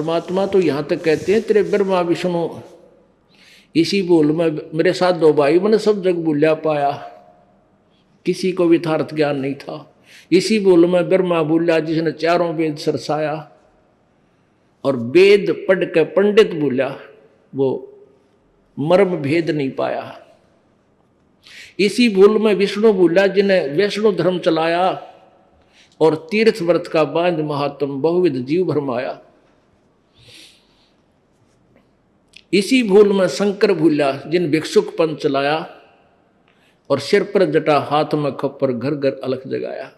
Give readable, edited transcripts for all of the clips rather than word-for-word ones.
परमात्मा तो यहाँ तक कहते हैं तेरे ब्रह्मा विष्णु इसी बोल में मेरे साथ दो भाई मैंने सब जग भूलिया पाया, किसी को यथार्थ ज्ञान नहीं था। इसी बोल में ब्रह्मा भूलिया जिसने चारों वेद सरसाया, और वेद पढ़ के पंडित भूलिया वो मर्म भेद नहीं पाया। इसी भूल में विष्णु भूलिया जिन्हें वैष्णो धर्म चलाया, और तीर्थ व्रत का बांध महात्म बहुविध जीव भरमाया। इसी भूल में शंकर भूलिया जिन भिक्षुक पंथ चलाया, और सिर पर जटा हाथ में खप्पर घर घर अलख जगाया।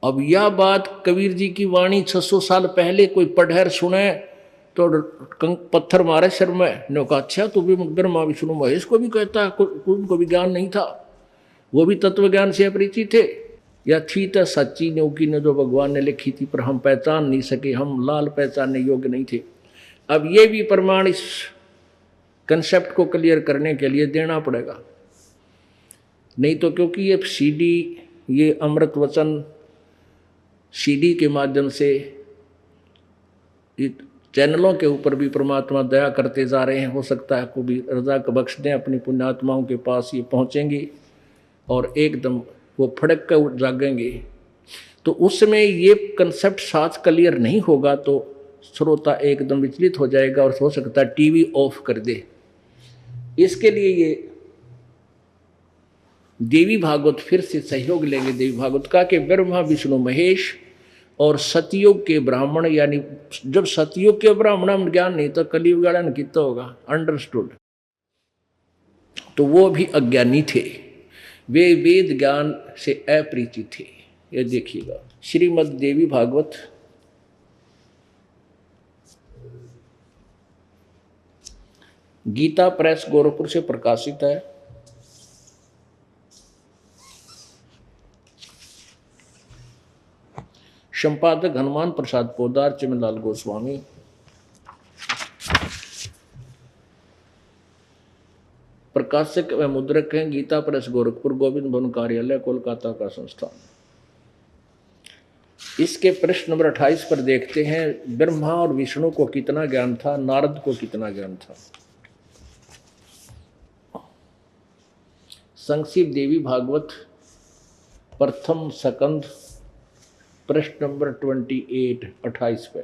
अब यह बात कबीर जी की वाणी 600 साल पहले कोई पढ़र सुने तो पत्थर मारे सिर में। ने कहा अच्छा तू भी ब्रह्मा विष्णु महेश को भी कहता है, उनको भी ज्ञान नहीं था, वो भी तत्व ज्ञान से अपरिचित थे। या थी तो सच्ची न्योकी ने जो भगवान ने लिखी थी, पर हम पहचान नहीं सके, हम लाल पहचानने योग्य नहीं थे। अब ये भी प्रमाण इस कंसेप्ट को क्लियर करने के लिए देना पड़ेगा, नहीं तो क्योंकि ये सीडी, ये अमृत वचन सीडी के माध्यम से चैनलों के ऊपर भी परमात्मा दया करते जा रहे हैं। हो सकता है को भी रजा का बख्श दें, अपनी पुण्यात्माओं के पास ये पहुँचेंगे और एकदम वो फड़क कर जागेंगे। तो उसमें ये कंसेप्ट साथ क्लियर नहीं होगा तो श्रोता एकदम विचलित हो जाएगा और हो सकता है टीवी ऑफ कर दे। इसके लिए ये देवी भागवत फिर से सहयोग लेंगे देवी भागवत का कि ब्रह्मा विष्णु महेश और सतयुग के ब्राह्मण, यानी जब सतयुग के ब्राह्मण में ज्ञान नहीं तो कलियुग वाला ने कितना होगा अंडरस्टूड, तो वो भी अज्ञानी थे, वे वेद ज्ञान से अपरिचित थे। ये देखिएगा श्रीमद् देवी भागवत गीता प्रेस गोरखपुर से प्रकाशित है। संपादक हनुमान प्रसाद पोदार, चिमनलाल गोस्वामी। प्रकाशक व मुद्रक हैं गीता प्रेस गोरखपुर, गोविंद भवन कार्यालय कोलकाता का संस्थान। इसके प्रश्न नंबर 28 पर देखते हैं, ब्रह्मा और विष्णु को कितना ज्ञान था, नारद को कितना ज्ञान था। संक्षिप्त देवी भागवत प्रथम सकंद प्रश्न नंबर 28 पे।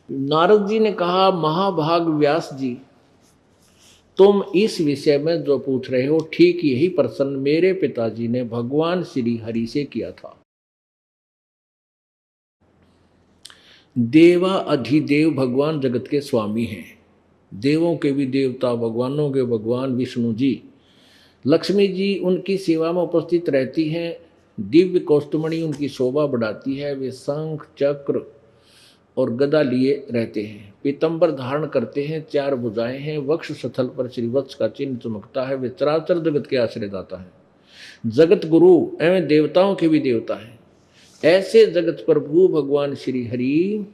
नारद जी ने कहा, महाभाग व्यास जी, तुम इस विषय में जो पूछ रहे हो ठीक यही प्रश्न मेरे पिताजी ने भगवान श्री हरि से किया था। देवा अधिदेव भगवान जगत के स्वामी हैं, देवों के भी देवता, भगवानों के भगवान विष्णु जी। लक्ष्मी जी उनकी सेवा में उपस्थित रहती हैं, दिव्य कौस्तुमणि उनकी शोभा बढ़ाती है। वे शंख चक्र और गदा लिए रहते हैं, पीतंबर धारण करते हैं, 4 भुजाएं हैं, वक्ष स्थल पर श्रीवत्स का चिन्ह चमकता है। वे चराचर जगत के आश्रयदाता हैं, जगत गुरु एवं देवताओं के भी देवता हैं। ऐसे जगत प्रभु भगवान श्री हरि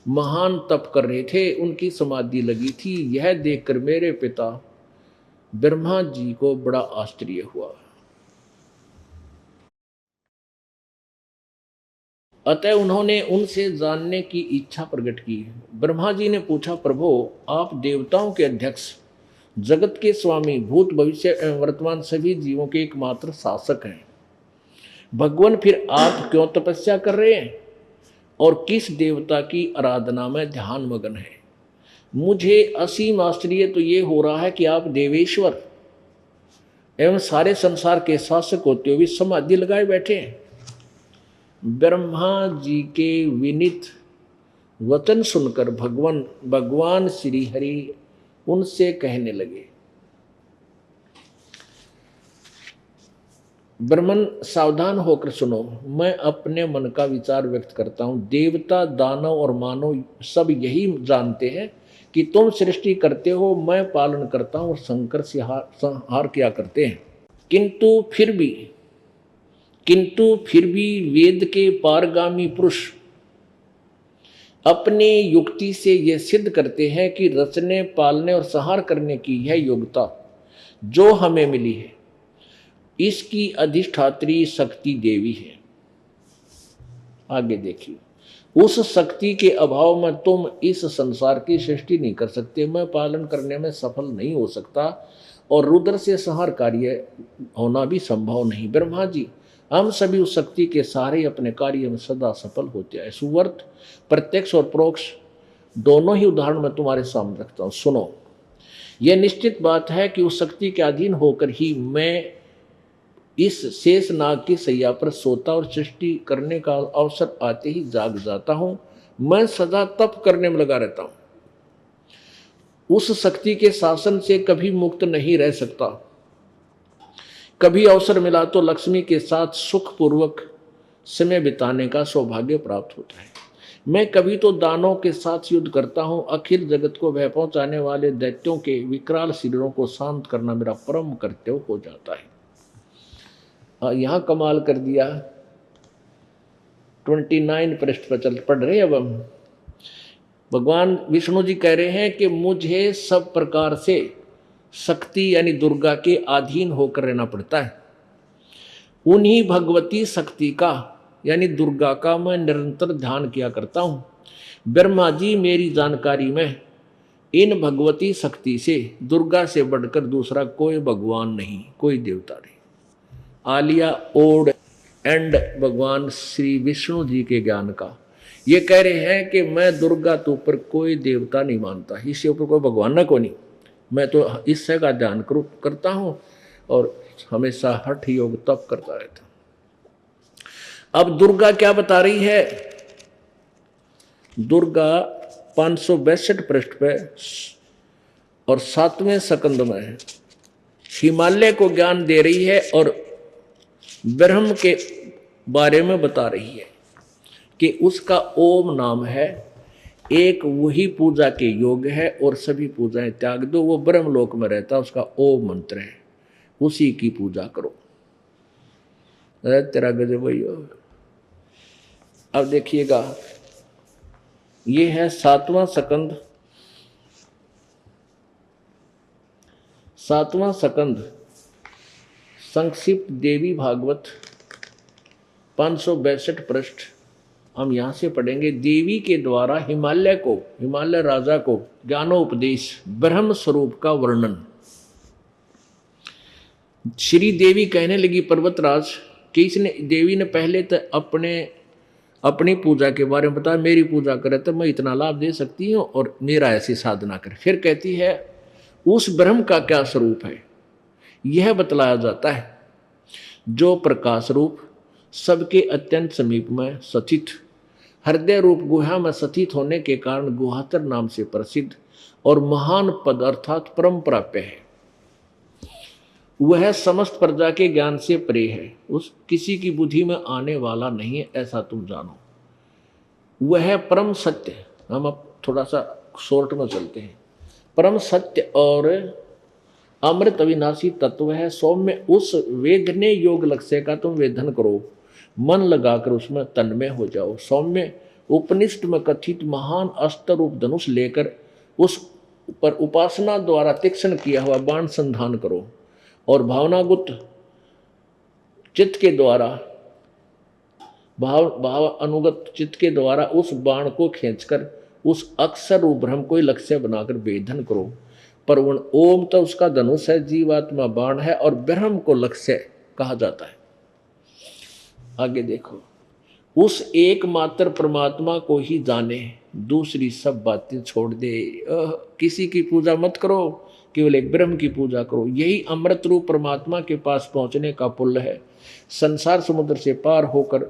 महान तप कर रहे थे, उनकी समाधि लगी थी। यह देखकर मेरे पिता ब्रह्मा जी को बड़ा आश्चर्य हुआ। अतः उन्होंने उनसे जानने की इच्छा प्रकट की। ब्रह्मा जी ने पूछा, प्रभु आप देवताओं के अध्यक्ष, जगत के स्वामी, भूत भविष्य एवं वर्तमान सभी जीवों के एकमात्र शासक हैं, भगवान फिर आप क्यों तपस्या कर रहे हैं और किस देवता की आराधना में ध्यान मगन है। मुझे असीम आश्चर्य तो ये हो रहा है कि आप देवेश्वर एवं सारे संसार के शासक होते हुए समाधि लगाए बैठे हैं। ब्रह्मा जी के विनीत वचन सुनकर भगवान श्री हरि उनसे कहने लगे, ब्रह्मन सावधान होकर सुनो, मैं अपने मन का विचार व्यक्त करता हूँ। देवता, दानव और मानव सब यही जानते हैं कि तुम सृष्टि करते हो, मैं पालन करता हूँ और संकर से संहार किया करते हैं। किंतु फिर भी वेद के पारगामी पुरुष अपने युक्ति से यह सिद्ध करते हैं कि रचने, पालने और संहार करने की यह योग्यता जो हमें मिली है, इसकी अधिष्ठात्री शक्ति देवी है। आगे देखिए, उस शक्ति के अभाव में तुम इस संसार की सृष्टि नहीं कर सकते, मैं पालन करने में सफल नहीं हो सकता, और रुद्र से संहार कार्य होना भी संभव नहीं। ब्रह्मा जी, हम सभी उस शक्ति के सहारे अपने कार्य में सदा सफल होते हैं। सुवर्त प्रत्यक्ष और परोक्ष दोनों ही उदाहरण मैं तुम्हारे सामने रखता हूँ। सुनो, यह निश्चित बात है कि उस शक्ति के अधीन होकर ही मैं इस शेष नाग की सैया पर सोता और सृष्टि करने का अवसर आते ही जाग जाता हूं। मैं सदा तप करने में लगा रहता हूं, उस शक्ति के शासन से कभी मुक्त नहीं रह सकता। कभी अवसर मिला तो लक्ष्मी के साथ सुखपूर्वक समय बिताने का सौभाग्य प्राप्त होता है। मैं कभी तो दानों के साथ युद्ध करता हूं। अखिल जगत को भय पहुंचाने वाले दैत्यों के विकराल शरीरों को शांत करना मेरा परम कर्तव्य हो जाता है। यहां कमाल कर दिया। 29 पृष्ठ पर चल पढ़ रहे। अब हम भगवान विष्णु जी कह रहे हैं कि मुझे सब प्रकार से शक्ति यानी दुर्गा के अधीन होकर रहना पड़ता है। उन्हीं भगवती शक्ति का यानी दुर्गा का मैं निरंतर ध्यान किया करता हूं। ब्रह्मा जी, मेरी जानकारी में इन भगवती शक्ति से दुर्गा से बढ़कर दूसरा कोई भगवान नहीं, कोई देवता नहीं। आलिया ओड एंड भगवान श्री विष्णु जी के ज्ञान का ये कह रहे हैं कि मैं दुर्गा तो ऊपर कोई देवता नहीं मानता, इससे ऊपर कोई भगवान ना, को नहीं। मैं तो इससे का ध्यान करता हूँ और हमेशा हठ योग तप करता रहता। अब दुर्गा क्या बता रही है? दुर्गा 562 पृष्ठ पे और 7वें सकंद में हिमालय को ज्ञान दे रही है और ब्रह्म के बारे में बता रही है कि उसका ओम नाम है, एक वही पूजा के योग्य है और सभी पूजाएं त्याग दो। वो ब्रह्मलोक में रहता, उसका ओम मंत्र है, उसी की पूजा करो। अरे तेरा गजब भैया। अब देखिएगा, ये है 7वां सकंद। 7वां सकंद संक्षिप्त देवी भागवत 562 पृष्ठ। हम यहाँ से पढ़ेंगे। देवी के द्वारा हिमालय को, हिमालय राजा को ज्ञानोपदेश, ब्रह्म स्वरूप का वर्णन। श्री देवी कहने लगी, पर्वतराज, कि इसने देवी ने पहले तो अपनी पूजा के बारे में बताया, मेरी पूजा करे तो मैं इतना लाभ दे सकती हूँ और मेरा ऐसी साधना करे। फिर कहती है उस ब्रह्म का क्या स्वरूप है यह बतलाया जाता है, जो प्रकाश रूप, सबके अत्यंत समीप में सचित, हृदय रूप गुहा में सचित होने के कारण गुहातर नाम से प्रसिद्ध और महान पद अर्थात परम प्राप्य है। वह समस्त प्रजा के ज्ञान से परे है, उस किसी की बुद्धि में आने वाला नहीं है, ऐसा तुम जानो। वह परम सत्य, हम अब थोड़ा सा शॉर्ट में चलते हैं। परम सत्य और अमृत अविनाशी तत्व है। सौम्य उस वेदने योग लक्ष्य का तुम वेदन करो, मन लगाकर उसमें तन्मय हो जाओ। सौम्य उपनिषद में कथित महान अस्त्र रूप धनुष लेकर उस पर उपासना द्वारा तीक्ष्ण किया हुआ बाण संधान करो और भावनागुत चित्त के द्वारा, भाव अनुगत चित्त के द्वारा उस बाण को खींचकर उस अक्षर रूप ब्रह्म को लक्ष्य बनाकर वेदन करो। पर ओम तो उसका धनुष है, जीवात्मा बाण है और ब्रह्म को लक्ष्य कहा जाता है। आगे देखो, उस एकमात्र परमात्मा को ही जाने, दूसरी सब बातें छोड़ दे। किसी की पूजा मत करो, केवल एक ब्रह्म की पूजा करो। यही अमृत रूप परमात्मा के पास पहुंचने का पुण्य है। संसार समुद्र से पार होकर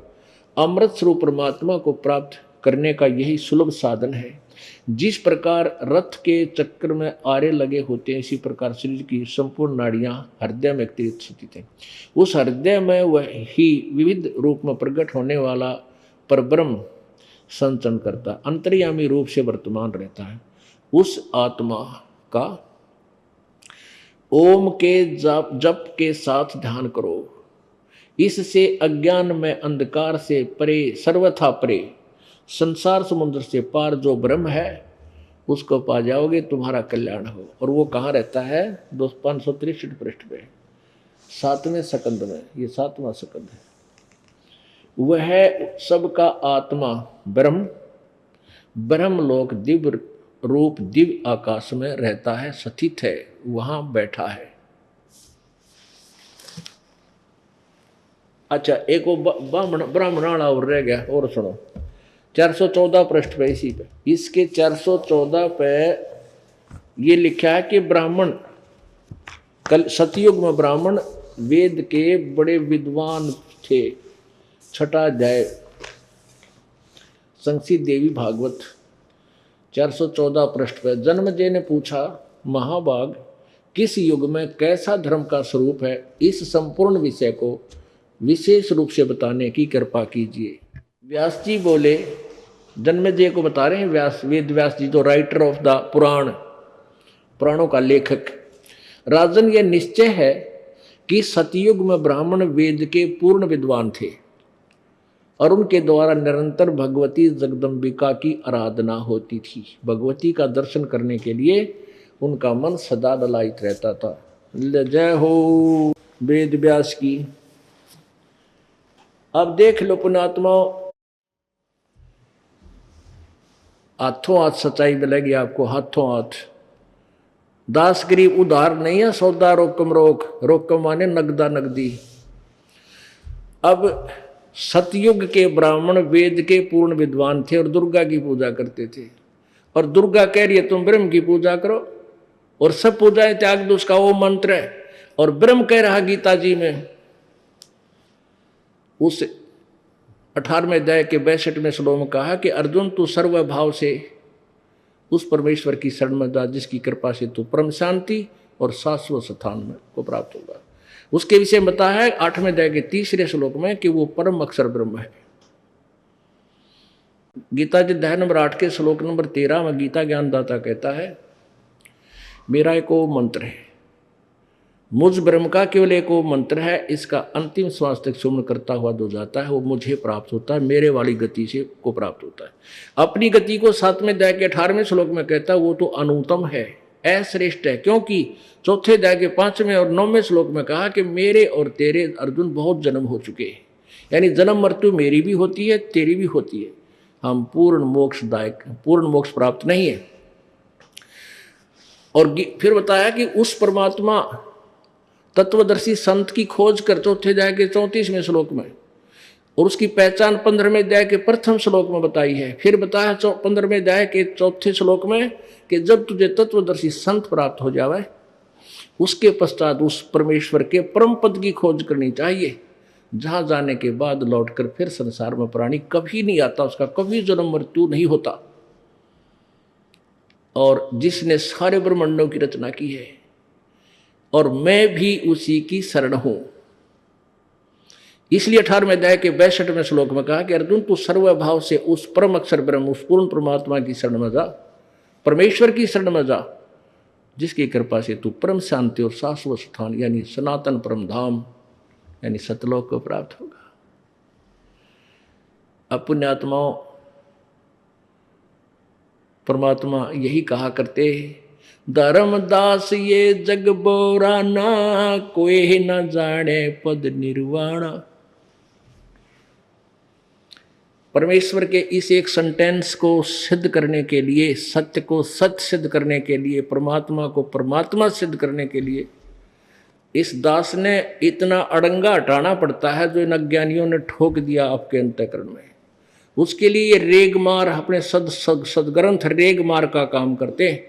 अमृत स्वरूप परमात्मा को प्राप्त करने का यही सुलभ साधन है। जिस प्रकार रथ के चक्र में आरे लगे होते हैं, इसी प्रकार शरीर की संपूर्ण नाड़ियां हृदय में स्थित हैं। उस हृदय में वही विविध रूप में प्रकट होने वाला परब्रह्म संचरण करता, अंतर्यामी रूप से वर्तमान रहता है। उस आत्मा का ओम के जप के साथ ध्यान करो। इससे अज्ञान में अंधकार से परे, सर्वथा परे, संसार समुद्र से पार जो ब्रह्म है उसको पा जाओगे, तुम्हारा कल्याण हो। और वो कहाँ रहता है? 563 पृष्ठ पे 7वें सकंद में। ये 7वां सकंद है। वह सबका आत्मा ब्रह्म, ब्रह्मलोक दिव्य रूप दिव्य आकाश में रहता है, स्थित है, वहां बैठा है। अच्छा, एक वो ब्राह्मण और रह गया, और सुनो 414 पृष्ठ पे, इसी पे, इसके 414 पे ये लिखा है कि ब्राह्मण कल सतयुग में ब्राह्मण वेद के बड़े विद्वान थे। छठा अध्याय संक्षी देवी भागवत 414 पृष्ठ पर जन्मेजय ने पूछा, महाभाग किस युग में कैसा धर्म का स्वरूप है, इस संपूर्ण विषय को विशेष रूप से बताने की कृपा कीजिए। व्यास जी बोले, जन्मेजय को बता रहे हैं व्यास, वेद व्यास जी तो राइटर ऑफ द पुराण, पुराणों का लेखक। राजन, यह निश्चय है कि सतयुग में ब्राह्मण वेद के पूर्ण विद्वान थे और उनके द्वारा निरंतर भगवती जगदम्बिका की आराधना होती थी। भगवती का दर्शन करने के लिए उनका मन सदा ललायित रहता था। जय हो वेद व्यास की। अब देख लो पुण्यात्मा, हाथों हाथ सच्चाई मिलेगी आपको, हाथों हाथ। दास गरीब उधार नहीं है, सौदा रोकम रोक, रोकम माने नगदा नगदी। अब सतयुग के ब्राह्मण वेद के पूर्ण विद्वान थे और दुर्गा की पूजा करते थे, और दुर्गा कह रही है तुम ब्रह्म की पूजा करो, और सब पूजाएं त्याग दो, उसका वो मंत्र है। और ब्रह्म कह रहा गीता जी में उस 18वें अध्याय के 62वें श्लोक में कहा कि अर्जुन तू सर्वभाव से उस परमेश्वर की शरण में जा जिसकी कृपा से तू परम शांति और शाश्वत स्थान में को प्राप्त होगा। उसके विषय में बताया है 8वें अध्याय के 3रे श्लोक में कि वो परम अक्षर ब्रह्म है। गीता जी अध्याय नंबर 8 के श्लोक नंबर 13 में गीता ज्ञानदाता कहता है, मेरा एक वो मंत्र है, मुझ ब्रह्म का केवल एक वो मंत्र है, इसका अंतिम श्वास तक सुमन करता हुआ जो जाता है वो मुझे प्राप्त होता है, मेरे वाली गति से को प्राप्त होता है। अपनी गति को 7वें अध्याय के 18वें श्लोक में कहता है वो तो अनुत्तम है, अश्रेष्ठ है, क्योंकि 4थे अध्याय के 5वें और 9वें श्लोक में कहा कि मेरे और तेरे अर्जुन बहुत जन्म हो चुके हैं, यानी जन्म मृत्यु मेरी भी होती है तेरी भी होती है, हम पूर्ण मोक्षदायक, पूर्ण मोक्ष प्राप्त नहीं है। और फिर बताया कि उस परमात्मा तत्वदर्शी संत की खोज कर 4थे अध्याय के 34वें श्लोक में, और उसकी पहचान 15वें अध्याय के प्रथम श्लोक में बताई है। फिर बताया 15वें अध्याय के 4थे श्लोक में कि जब तुझे तत्वदर्शी संत प्राप्त हो जावे उसके पश्चात उस परमेश्वर के परम पद की खोज करनी चाहिए, जहां जाने के बाद लौटकर फिर संसार में प्राणी कभी नहीं आता, उसका कभी जन्म मृत्यु नहीं होता, और जिसने सारे ब्रह्मांडों की रचना की है, और मैं भी उसी की शरण हूं। इसलिए 18वें अध्याय के 62वें श्लोक में कहा कि अर्जुन तू सर्वभाव से उस परम अक्षर ब्रह्म, उस पूर्ण परमात्मा की शरण में जा, परमेश्वर की शरण में जा, जिसकी कृपा से तू परम शांति और शाश्वत स्थान यानी सनातन परम धाम यानी सतलोक को प्राप्त होगा। अब पुण्यात्माओं, परमात्मा यही कहा करते, धर्मदास ये जग बोराना, कोई न जाने पद निर्वाणा। परमेश्वर के इस एक सेंटेंस को सिद्ध करने के लिए, सत्य को सत्य सिद्ध करने के लिए, परमात्मा को परमात्मा सिद्ध करने के लिए इस दास ने इतना अड़ंगा हटाना पड़ता है जो इन अज्ञानियों ने ठोक दिया आपके अंतःकरण में। उसके लिए ये रेगमार, अपने सदग्रंथ रेगमार का काम करते हैं,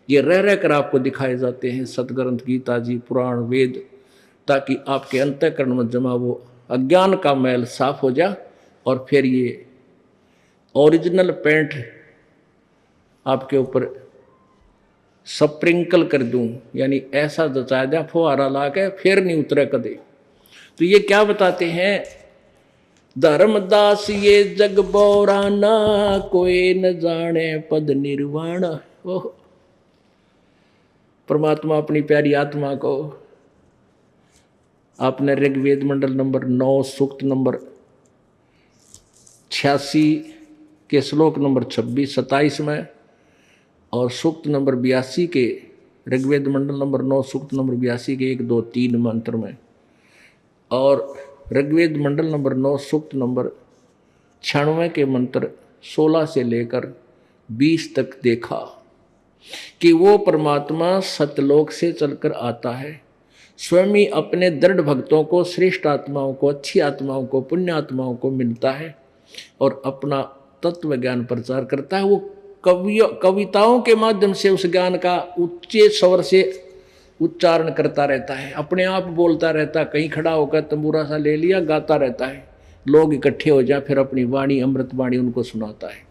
ये रह रह कर आपको दिखाए जाते हैं सदग्रंथ गीता जी, पुराण, वेद, ताकि आपके अंतःकरण में जमा वो अज्ञान का मैल साफ हो जाए और फिर ये ओरिजिनल पेंट आपके ऊपर स्प्रिंकल कर दूं, यानी ऐसा जचा दिया फुहारा ला के फिर नहीं उतरे कदे। तो ये क्या बताते हैं, धर्मदास ये जग बोराना, कोई न जाने पद निर्वाण। ओह, परमात्मा अपनी प्यारी आत्मा को आपने ऋग्वेद मंडल नंबर 9 सूक्त नंबर 86 के श्लोक नंबर 26-27 में और सूक्त नंबर 82 के ऋग्वेद मंडल नंबर 9 सूक्त नंबर 82 के 1, 2, 3 मंत्र में और ऋग्वेद मंडल नंबर 9 सूक्त नंबर 96 के मंत्र 16 से लेकर 20 तक देखा कि वो परमात्मा सतलोक से चलकर आता है, स्वयं ही अपने दृढ़ भक्तों को, श्रेष्ठ आत्माओं को, अच्छी आत्माओं को, पुण्य आत्माओं को मिलता है और अपना तत्व ज्ञान प्रचार करता है। वो कविताओं के माध्यम से उस ज्ञान का उच्चे स्वर से उच्चारण करता रहता है, अपने आप बोलता रहता है, कहीं खड़ा होकर तंबूरा सा ले लिया, गाता रहता है, लोग इकट्ठे हो जाए, फिर अपनी वाणी, अमृत वाणी उनको सुनाता है।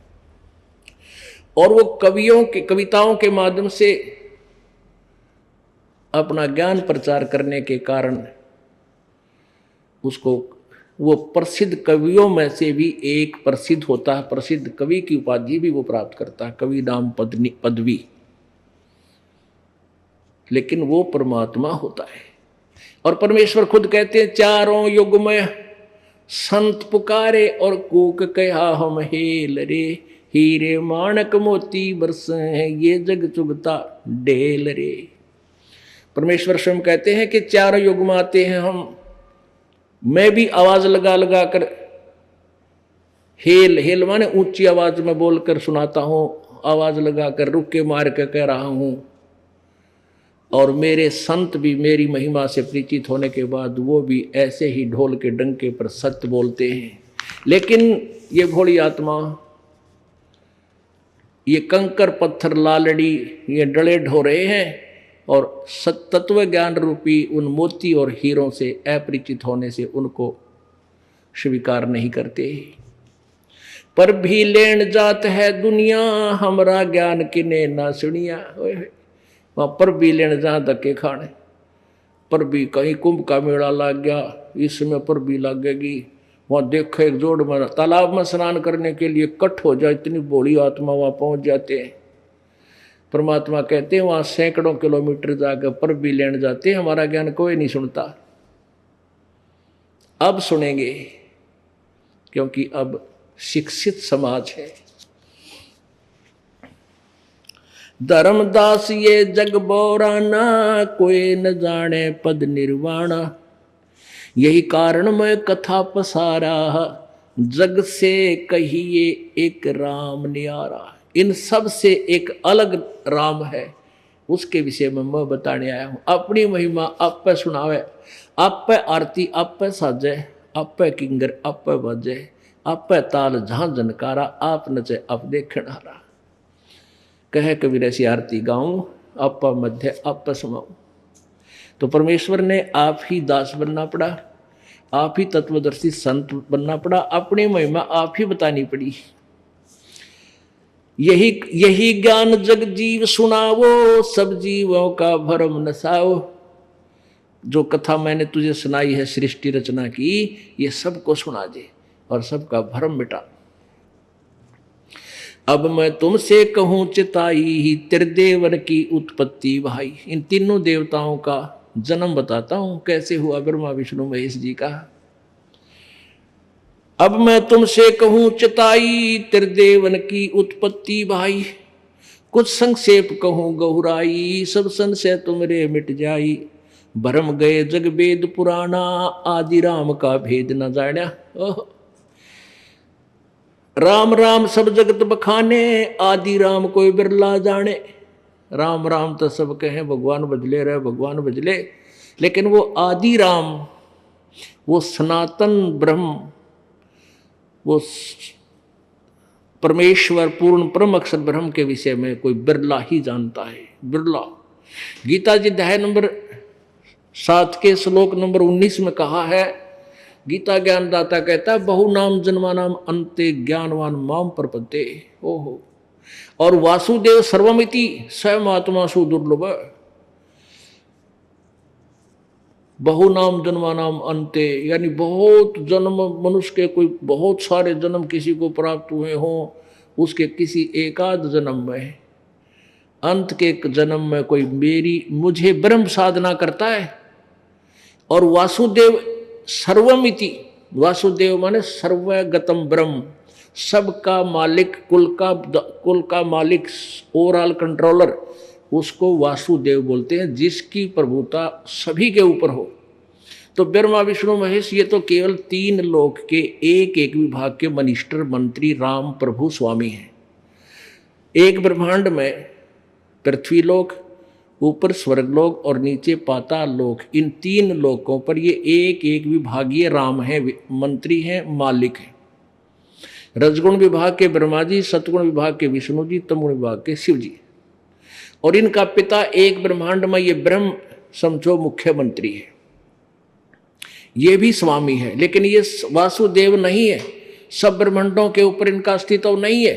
और वो कविताओं के माध्यम से अपना ज्ञान प्रचार करने के कारण उसको वो प्रसिद्ध कवियों में से भी एक प्रसिद्ध होता है, प्रसिद्ध कवि की उपाधि भी वो प्राप्त करता है, कवि नाम पदवी। लेकिन वो परमात्मा होता है। और परमेश्वर खुद कहते हैं, चारों युग में संत पुकारे और कूक कहा हम हेल रे, हीरे माणक मोती बरस हैं ये जग चुगता ढेल रे। परमेश्वर स्वयं कहते हैं कि चारों युग में आते हैं हम, मैं भी आवाज लगा लगा कर हेल माने ऊंची आवाज में बोलकर सुनाता हूं, आवाज लगाकर रुके मार कर कह रहा हूं। और मेरे संत भी मेरी महिमा से परिचित होने के बाद वो भी ऐसे ही ढोल के डंके पर सत्य बोलते हैं। लेकिन ये भोली आत्मा, ये कंकर पत्थर लालड़ी, ये डले ढो रहे हैं और तत्व ज्ञान रूपी उन मोती और हीरों से अपरिचित होने से उनको स्वीकार नहीं करते। पर भी लेन जात है दुनिया, हमरा ज्ञान किने ना सुनिया। वहाँ पर भी लेन जा धक्के खाने, पर भी कहीं कुंभ का मेला लग गया, इसमें पर भी लगेगी। वहाँ देखो एक जोड़ में तालाब में स्नान करने के लिए कट हो जाए, इतनी बड़ी आत्मा वहाँ पहुँच जाते हैं। परमात्मा कहते हैं वहाँ सैकड़ों किलोमीटर जाकर पर भी लेने जाते हैं, हमारा ज्ञान कोई नहीं सुनता। अब सुनेंगे, क्योंकि अब शिक्षित समाज है। धर्मदास ये जग बोराना, कोई न जाने पद निर्वाणा, यही कारण मैं कथा पसारा, जग से कहिए एक राम न्यारा। इन सब से एक अलग राम है, उसके विषय में मैं बताने आया हूँ। अपनी महिमा आप पे सुनावे, आप पे आरती आप पे साजे, आप पे किंगर आप पे बजे, आप पे ताल जहाँ जनकारा, आप नचे आप देखण हारा। कहे कबीर ऐसी आरती गाऊं, आप पे मध्य आप पे समाऊं। तो परमेश्वर ने आप ही दास बनना पड़ा, आप ही तत्वदर्शी संत बनना पड़ा, अपनी महिमा आप ही बतानी पड़ी। यही ज्ञान जग जीव सुनावो, सब जीवों का भरम नसाओ। जो कथा मैंने तुझे सुनाई है सृष्टि रचना की, ये सबको सुना दे और सबका भरम मिटा। अब मैं तुमसे कहूं चिताई, त्रिदेवर की उत्पत्ति भाई। इन तीनों देवताओं का जन्म बताता हूं, कैसे हुआ ब्रह्मा विष्णु महेश जी का। अब मैं तुमसे कहूं चिताई, त्रिदेवन की उत्पत्ति भाई। कुछ संक्षेप कहूं गहुराई, सब संशय तुमरे मिट जाई। भरम गए जग वेद पुराना, आदि राम का भेद न जाना। राम राम सब जगत बखाने, आदि राम कोई बिरला जाने। राम राम तो सब कहें, भगवान बदले रहे भगवान बदले, लेकिन वो आदि राम, वो सनातन ब्रह्म, वो परमेश्वर पूर्ण परम अक्षर ब्रह्म के विषय में कोई बिरला ही जानता है, बिरला। गीता जी अध्याय नंबर 7 के श्लोक नंबर 19 में कहा है, गीता ज्ञानदाता कहता है, बहु नाम जन्मा नाम अंते ज्ञानवान माम प्रपद्ये। ओहो। और वासुदेव सर्वमिति स्वयं आत्मा सु दुर्लभ। बहु नाम जन्मा नाम अंते, यानी बहुत जन्म मनुष्य के, कोई बहुत सारे जन्म किसी को प्राप्त हुए हों, उसके किसी एकाध जन्म में, अंत के जन्म में कोई मुझे ब्रह्म साधना करता है। और वासुदेव सर्वमिति, वासुदेव माने सर्वगतम ब्रह्म, सबका मालिक, कुल का मालिक, ओवरऑल कंट्रोलर, उसको वासुदेव बोलते हैं, जिसकी प्रभुता सभी के ऊपर हो। तो ब्रह्मा विष्णु महेश ये तो केवल 3 लोक के एक एक विभाग के मिनिस्टर मंत्री राम प्रभु स्वामी हैं। एक ब्रह्मांड में पृथ्वी लोक, ऊपर स्वर्गलोक और नीचे पाताल लोक, इन 3 लोकों पर ये एक एक विभागीय राम है, मंत्री हैं, मालिक हैं। रजगुण विभाग के ब्रह्मा जी, सतगुण विभाग के विष्णु जी, तमगुण विभाग के शिव जी, और इनका पिता एक ब्रह्मांड में ये ब्रह्म समझो मुख्यमंत्री है, ये भी स्वामी है। लेकिन ये वासुदेव नहीं है, सब ब्रह्मांडों के ऊपर इनका अस्तित्व नहीं है,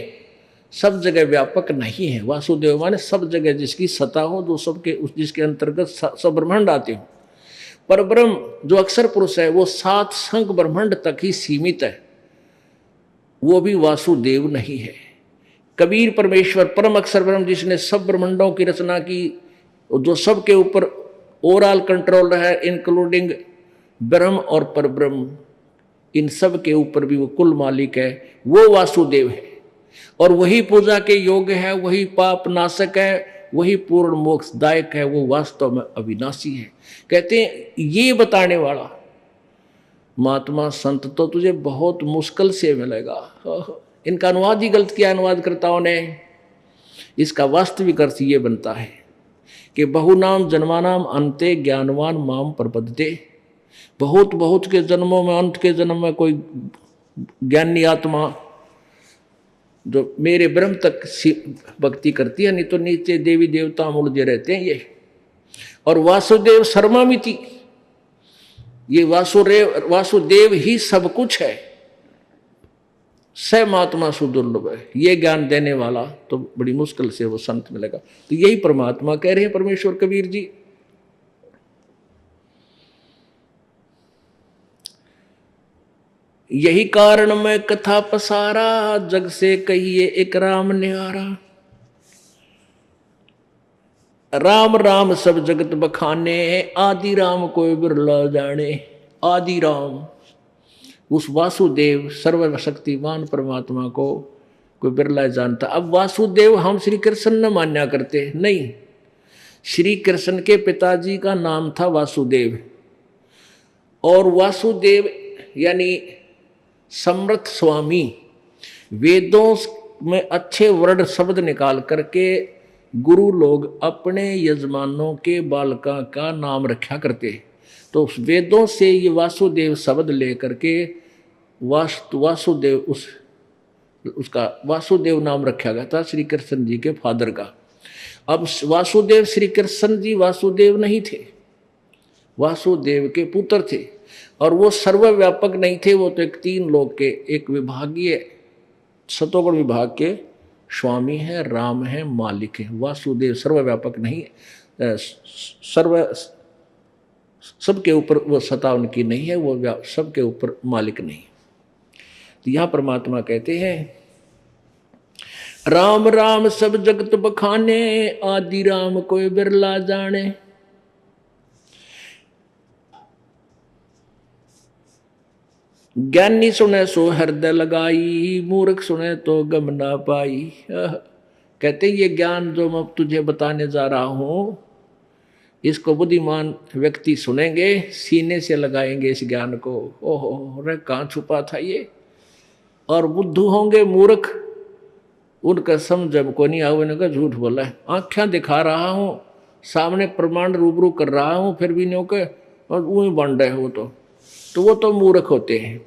सब जगह व्यापक नहीं है। वासुदेव माने सब जगह जिसकी सत्ता हो, जो सबके जिसके अंतर्गत सब ब्रह्मांड आते हो। पर ब्रह्म जो अक्षर पुरुष है वो 7 संख ब्रह्मांड तक ही सीमित है, वो भी वासुदेव नहीं है। कबीर परमेश्वर परम अक्षर ब्रह्म जिसने सब ब्रह्मांडों की रचना की, जो सबके ऊपर ओवरऑल कंट्रोल है, इंक्लूडिंग ब्रह्म और परब्रह्म, इन सब के ऊपर भी वो कुल मालिक है, वो वासुदेव है। और वही पूजा के योग्य है, वही पाप नाशक है, वही पूर्ण मोक्षदायक है, वो वास्तव में अविनाशी है। कहते हैं ये बताने वाला महात्मा संत तो तुझे बहुत मुश्किल से मिलेगा। इनका अनुवाद ही गलत किया अनुवादकर्ताओं ने। इसका वास्तविक अर्थ ये बनता है कि बहुनाम जन्मानाम अंते ज्ञानवान माम प्रपद्यते। बहुत बहुत के जन्मों में, अंत के जन्म में कोई ज्ञानी आत्मा जो मेरे ब्रह्म तक भक्ति करती है, नहीं तो नीचे देवी देवता उलझे रहते हैं ये। और वासुदेव सर्वमिति, ये वासुदेव ही सब कुछ है, स महात्मा सुदुर्लभ है। ये ज्ञान देने वाला तो बड़ी मुश्किल से वो संत मिलेगा। तो यही परमात्मा कह रहे हैं परमेश्वर कबीर जी। यही कारण मैं कथा पसारा, जग से कहिए एक राम न्यारा। राम राम सब जगत बखाने, आदि राम कोई बिरला जाने। आदि राम उस वासुदेव सर्वशक्तिमान परमात्मा को कोई बिरला जानता। अब वासुदेव हम श्री कृष्ण न मान्या करते नहीं। श्री कृष्ण के पिताजी का नाम था वासुदेव, और वासुदेव यानी समर्थ स्वामी वेदों में अच्छे वर्ण शब्द निकाल करके गुरु लोग अपने यजमानों के बालका का नाम रखा करते। तो वेदों से ये वासुदेव शब्द लेकर के वासुदेव उसका वासुदेव नाम रखा गया था श्री कृष्ण जी के फादर का। अब वासुदेव श्री कृष्ण जी वासुदेव नहीं थे, वासुदेव के पुत्र थे, और वो सर्वव्यापक नहीं थे। वो तो एक 3 लोक के एक विभागीय सतोगुण विभाग के स्वामी है, राम है, मालिक है। वासुदेव सर्वव्यापक नहीं, सबके ऊपर वो सत्ता उनकी नहीं है, वो सबके ऊपर मालिक नहीं। तो यहाँ परमात्मा कहते हैं राम राम सब जगत बखाने, आदि राम कोई बिरला जाने। ज्ञानी सुने सो हृदय लगाई, मूर्ख सुने तो गम ना पाई। कहते ये ज्ञान जो मैं तुझे बताने जा रहा हूं, इसको बुद्धिमान व्यक्ति सुनेंगे, सीने से लगाएंगे इस ज्ञान को। ओहो रे कहाँ छुपा था ये। और बुद्धू होंगे मूर्ख, उनका समझ को नहीं आवे, उनका झूठ बोला है। आँखें दिखा रहा हूँ, सामने प्रमाण रूबरू कर रहा हूँ, फिर भी नहीं के और वही बन रहे हो तो वो तो मूर्ख होते हैं।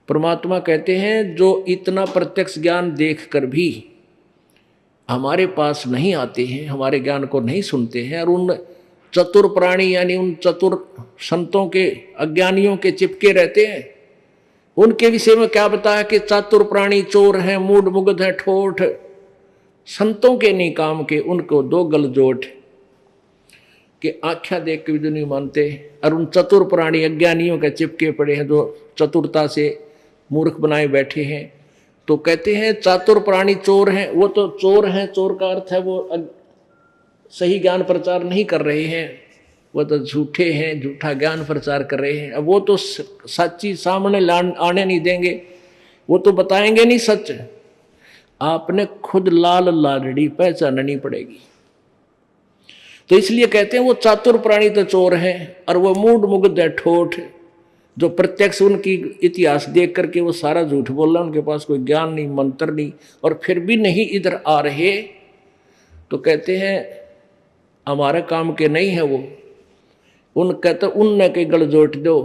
परमात्मा कहते हैं जो इतना प्रत्यक्ष ज्ञान देख कर भी हमारे पास नहीं आते हैं, हमारे ज्ञान को नहीं सुनते हैं, और उन चतुर प्राणी यानी उन चतुर संतों के अज्ञानियों के चिपके रहते हैं। उनके विषय में क्या बताया कि चतुर प्राणी चोर हैं, मूड मुग्ध हैं, ठोठ, संतों के नहीं काम के, उनको 2 गलजोट कि आख्या देख के भी जो नहीं मानते। और उन चतुर प्राणी अज्ञानियों के चिपके पड़े हैं जो चतुरता से मूर्ख बनाए बैठे हैं। तो कहते हैं चातुर प्राणी चोर हैं। वो तो चोर हैं, चोर का अर्थ है वो सही ज्ञान प्रचार नहीं कर रहे हैं, वो तो झूठे हैं, झूठा ज्ञान प्रचार कर रहे हैं। अब वो तो सच्ची सामने आने नहीं देंगे, वो तो बताएंगे नहीं सच। आपने खुद लाल लालड़ी पहचाननी पड़ेगी। तो इसलिए कहते हैं वो चातुर प्राणी तो चोर हैं और वो मूड मुग्ध है ठोठ, जो प्रत्यक्ष उनकी इतिहास देख करके वो सारा झूठ बोल रहा, उनके पास कोई ज्ञान नहीं, मंत्र नहीं, और फिर भी नहीं इधर आ रहे, तो कहते हैं हमारे काम के नहीं है वो। उन कहते उनने के गल जोट दो,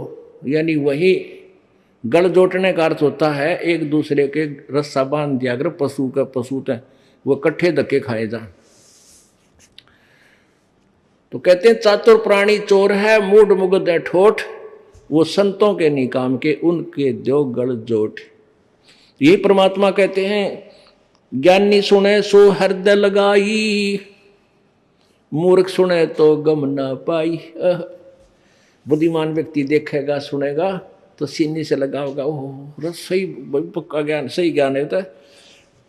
यानी वही गल जोटने का अर्थ होता है एक दूसरे के रस्सा बांध दिया अगर पशु का पशु तो वो कट्ठे धक्के खाए जा। तो कहते हैं चातुर प्राणी चोर है, मूड मुग्ध है ठोठ, वो संतों के नहीं काम के, उनके दो गल जोट। यही परमात्मा कहते हैं ज्ञानी सुने सो हृदय लगाई, मूर्ख सुने तो गम ना पाई। बुद्धिमान व्यक्ति देखेगा सुनेगा तो सीने से लगाओगा, ओह सही पक्का ज्ञान, सही ज्ञान है।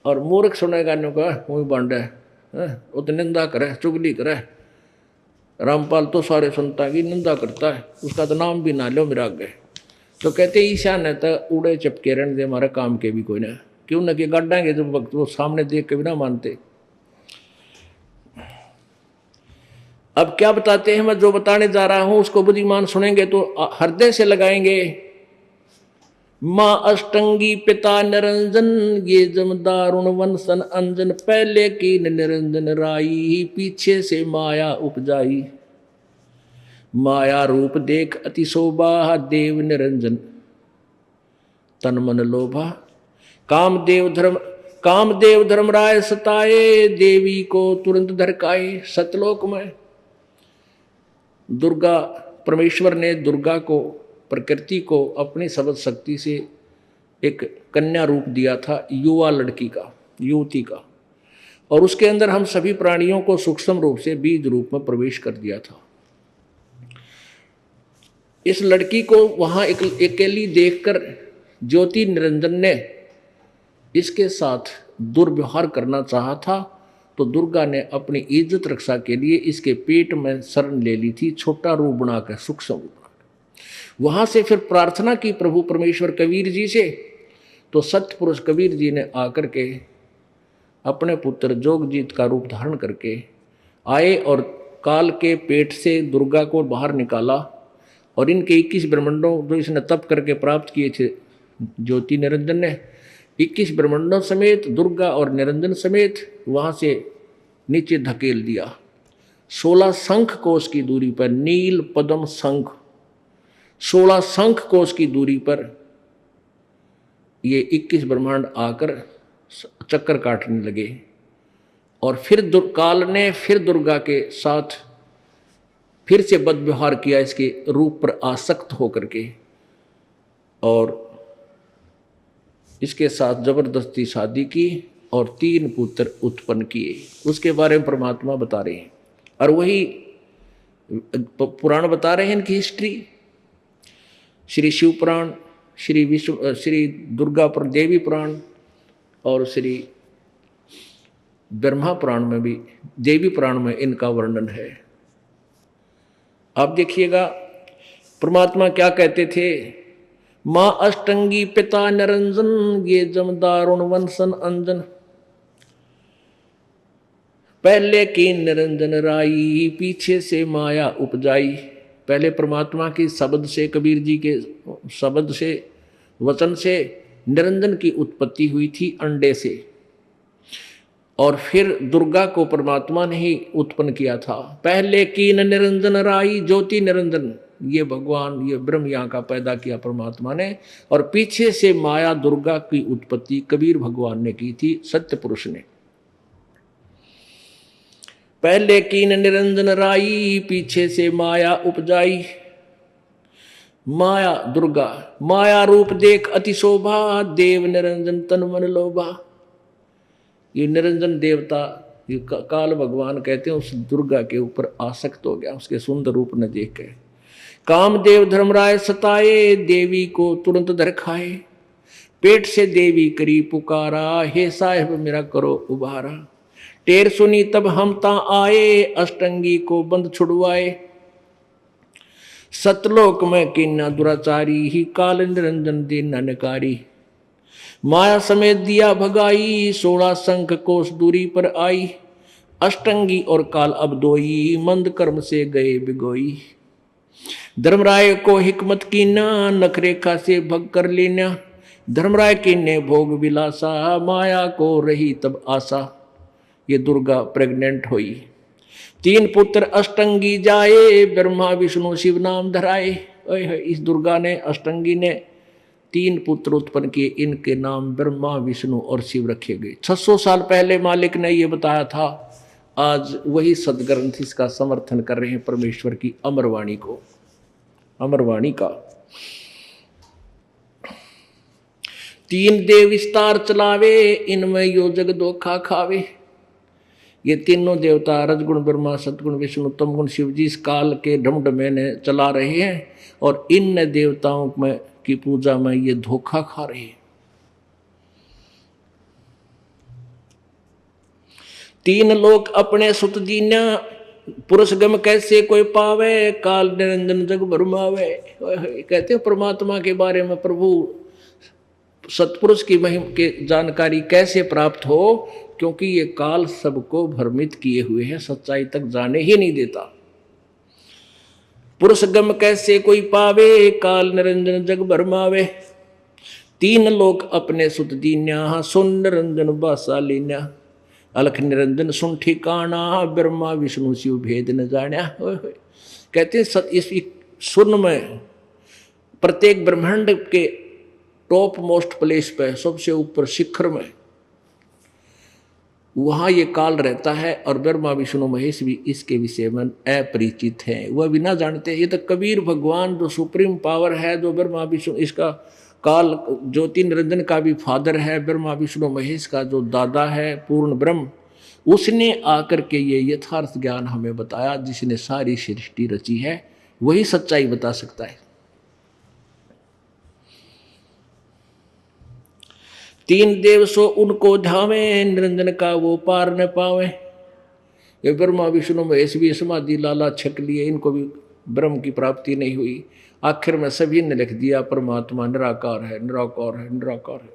और मूर्ख सुनेगा नो का वही बांडे वो तो निंदा करे, चुगली करे। रामपाल तो सारे संता की निंदा करता है, उसका तो नाम भी ना लो मेरा आगे। तो कहते ईशा ने तो उड़े चपके रहने दे, हमारे काम के भी कोई ना, क्यों न कि गाड़ेंगे जब वक्त वो सामने देख के भी ना मानते। अब क्या बताते हैं, मैं जो बताने जा रहा हूं उसको बुद्धिमान सुनेंगे तो हृदय से लगाएंगे। माँ अष्टंगी पिता निरंजन, ये जमदारुण वंशन अंजन, पहले की निरंजन राई, पीछे से माया उपजाई। माया रूप देख अति शोभा, देव निरंजन तन मन लोभा। कामदेव धर्मराय सताए, देवी को तुरंत धरकाए। सतलोक में दुर्गा परमेश्वर ने दुर्गा को, प्रकृति को अपनी शब्द शक्ति से एक कन्या रूप दिया था, युवा लड़की का, युवती का, और उसके अंदर हम सभी प्राणियों को सूक्ष्म रूप से बीज रूप में प्रवेश कर दिया था। इस लड़की को वहां अकेली देखकर ज्योति निरंजन ने इसके साथ दुर्व्यवहार करना चाहा था, तो दुर्गा ने अपनी इज्जत रक्षा के लिए इसके पेट में शरण ले ली थी, छोटा रूप बनाकर, सूक्ष्म रूप बनाकर। वहां से फिर प्रार्थना की प्रभु परमेश्वर कबीर जी से, तो सत्य पुरुष कबीर जी ने आकर के अपने पुत्र जोगजीत का रूप धारण करके आए और काल के पेट से दुर्गा को बाहर निकाला। और इनके 21 ब्रह्मांडों जो इसने तप करके प्राप्त किए थे ज्योति निरंजन ने, 21 ब्रह्मांडों समेत दुर्गा और निरंजन समेत वहां से नीचे धकेल दिया। 16 शंख कोश की दूरी पर, नील पद्म शंख, 16 शंख कोश की दूरी पर ये 21 ब्रह्मांड आकर चक्कर काटने लगे। और फिर काल ने फिर दुर्गा के साथ फिर से बदव्यवहार किया, इसके रूप पर आसक्त होकर के, और इसके साथ जबरदस्ती शादी की और 3 पुत्र उत्पन्न किए। उसके बारे में परमात्मा बता रहे हैं, और वही पुराण बता रहे हैं इनकी हिस्ट्री। श्री शिव पुराण, श्री दुर्गा पुराण, देवी पुराण, और श्री ब्रह्मा पुराण में भी, देवी पुराण में इनका वर्णन है। आप देखिएगा परमात्मा क्या कहते थे, माँ अष्टंगी पिता निरंजन, ये जमदारुण वंशन अंजन, पहले की निरंजन राई, पीछे से माया उपजाई। पहले परमात्मा की शब्द से, कबीर जी के शब्द से, वचन से निरंजन की उत्पत्ति हुई थी अंडे से, और फिर दुर्गा को परमात्मा ने ही उत्पन्न किया था। पहले की निरंजन राई, ज्योति निरंजन, ये भगवान, ये ब्रह्म यहाँ का पैदा किया परमात्मा ने, और पीछे से माया दुर्गा की उत्पत्ति कबीर भगवान ने की थी, सत्य पुरुष ने। पहले की निरंजन राई, पीछे से माया उपजाई। माया दुर्गा, माया रूप देख अति शोभा, देव निरंजन तन मन लोभा। ये निरंजन देवता, ये काल भगवान कहते हैं, उस दुर्गा के ऊपर आसक्त हो गया, उसके सुंदर रूप ने देख के। कामदेव धर्मराय सताए, देवी को तुरंत धर खाए। पेट से देवी करी पुकारा, हे साहिब मेरा करो उबारा। टेर सुनी तब हम ता आए, अष्टंगी को बंद छुड़वाए। सतलोक में किन्ना दुराचारी, ही काल निरंजन दीन नकारी। माया समेत दिया भगाई, 16 शंख कोस दूरी पर आई। अष्टंगी और काल अब दोई, मंद कर्म से गए बिगोई। धर्मराय को हिकमत कीना, नखरेखा से भग कर लेना। धर्मराय कीने भोग विलासा, माया को रही तब आशा। ये दुर्गा प्रेग्नेंट हुई। 3 पुत्र अष्टंगी जाए, ब्रह्मा विष्णु शिव नाम धराए। इस दुर्गा ने, अष्टंगी ने 3 पुत्र उत्पन्न किए, इनके नाम ब्रह्मा विष्णु और शिव रखे गए। 600 साल पहले मालिक ने ये बताया था। आज वही सदग्रंथ इसका समर्थन कर रहे हैं, परमेश्वर की अमरवाणी को, अमरवाणी का। 3 देव विस्तार चलावे, इनमें यो जग धोखा खावे। ये तीनों देवता रजगुण ब्रह्मा, सतगुण विष्णु, तमगुण शिव जी इस काल के ढमढमे ने चला रहे हैं, और इन देवताओं में की पूजा में ये धोखा खा रहे हैं। 3 लोक अपने सुत दीन्या, पुरुष गम कैसे कोई पावे, काल निरंजन जग भरमावे। कहते हैं परमात्मा के बारे में, प्रभु सतपुरुष की महिमा के जानकारी कैसे प्राप्त हो, क्योंकि ये काल सबको भ्रमित किए हुए है, सच्चाई तक जाने ही नहीं देता। पुरुष गम कैसे कोई पावे, काल निरंजन जग भरमावे। 3 लोक अपने सुत दीन्या, सुन निरंजन बासा लीन्या। अलख निरंजन सुन ठिकाना, ब्रह्मा विष्णु शिव भेद न जान्या। कहते हैं इस सुन में, प्रत्येक ब्रह्मांड के टॉप मोस्ट प्लेस पे, सबसे ऊपर शिखर में, वहाँ ये काल रहता है, और ब्रह्मा विष्णु महेश भी इसके विषय में अपरिचित हैं, वह भी ना जानते। ये तो कबीर भगवान जो सुप्रीम पावर है, जो ब्रह्मा विष्णु, इसका काल ज्योति निरंजन का भी फादर है, ब्रह्मा विष्णु महेश का जो दादा है, पूर्ण ब्रह्म, उसने आकर के ये यथार्थ ज्ञान हमें बताया। जिसने सारी सृष्टि रची है, वही सच्चाई बता सकता है। 3 देव सो उनको धावे, निरंजन का वो पार न पावे। ये ब्रह्मा विष्णु महेश भी समाधि लाला छक लिए, इनको भी ब्रह्म की प्राप्ति नहीं हुई। आखिर में सभी ने लिख दिया परमात्मा निराकार है, निराकार है, निराकार है।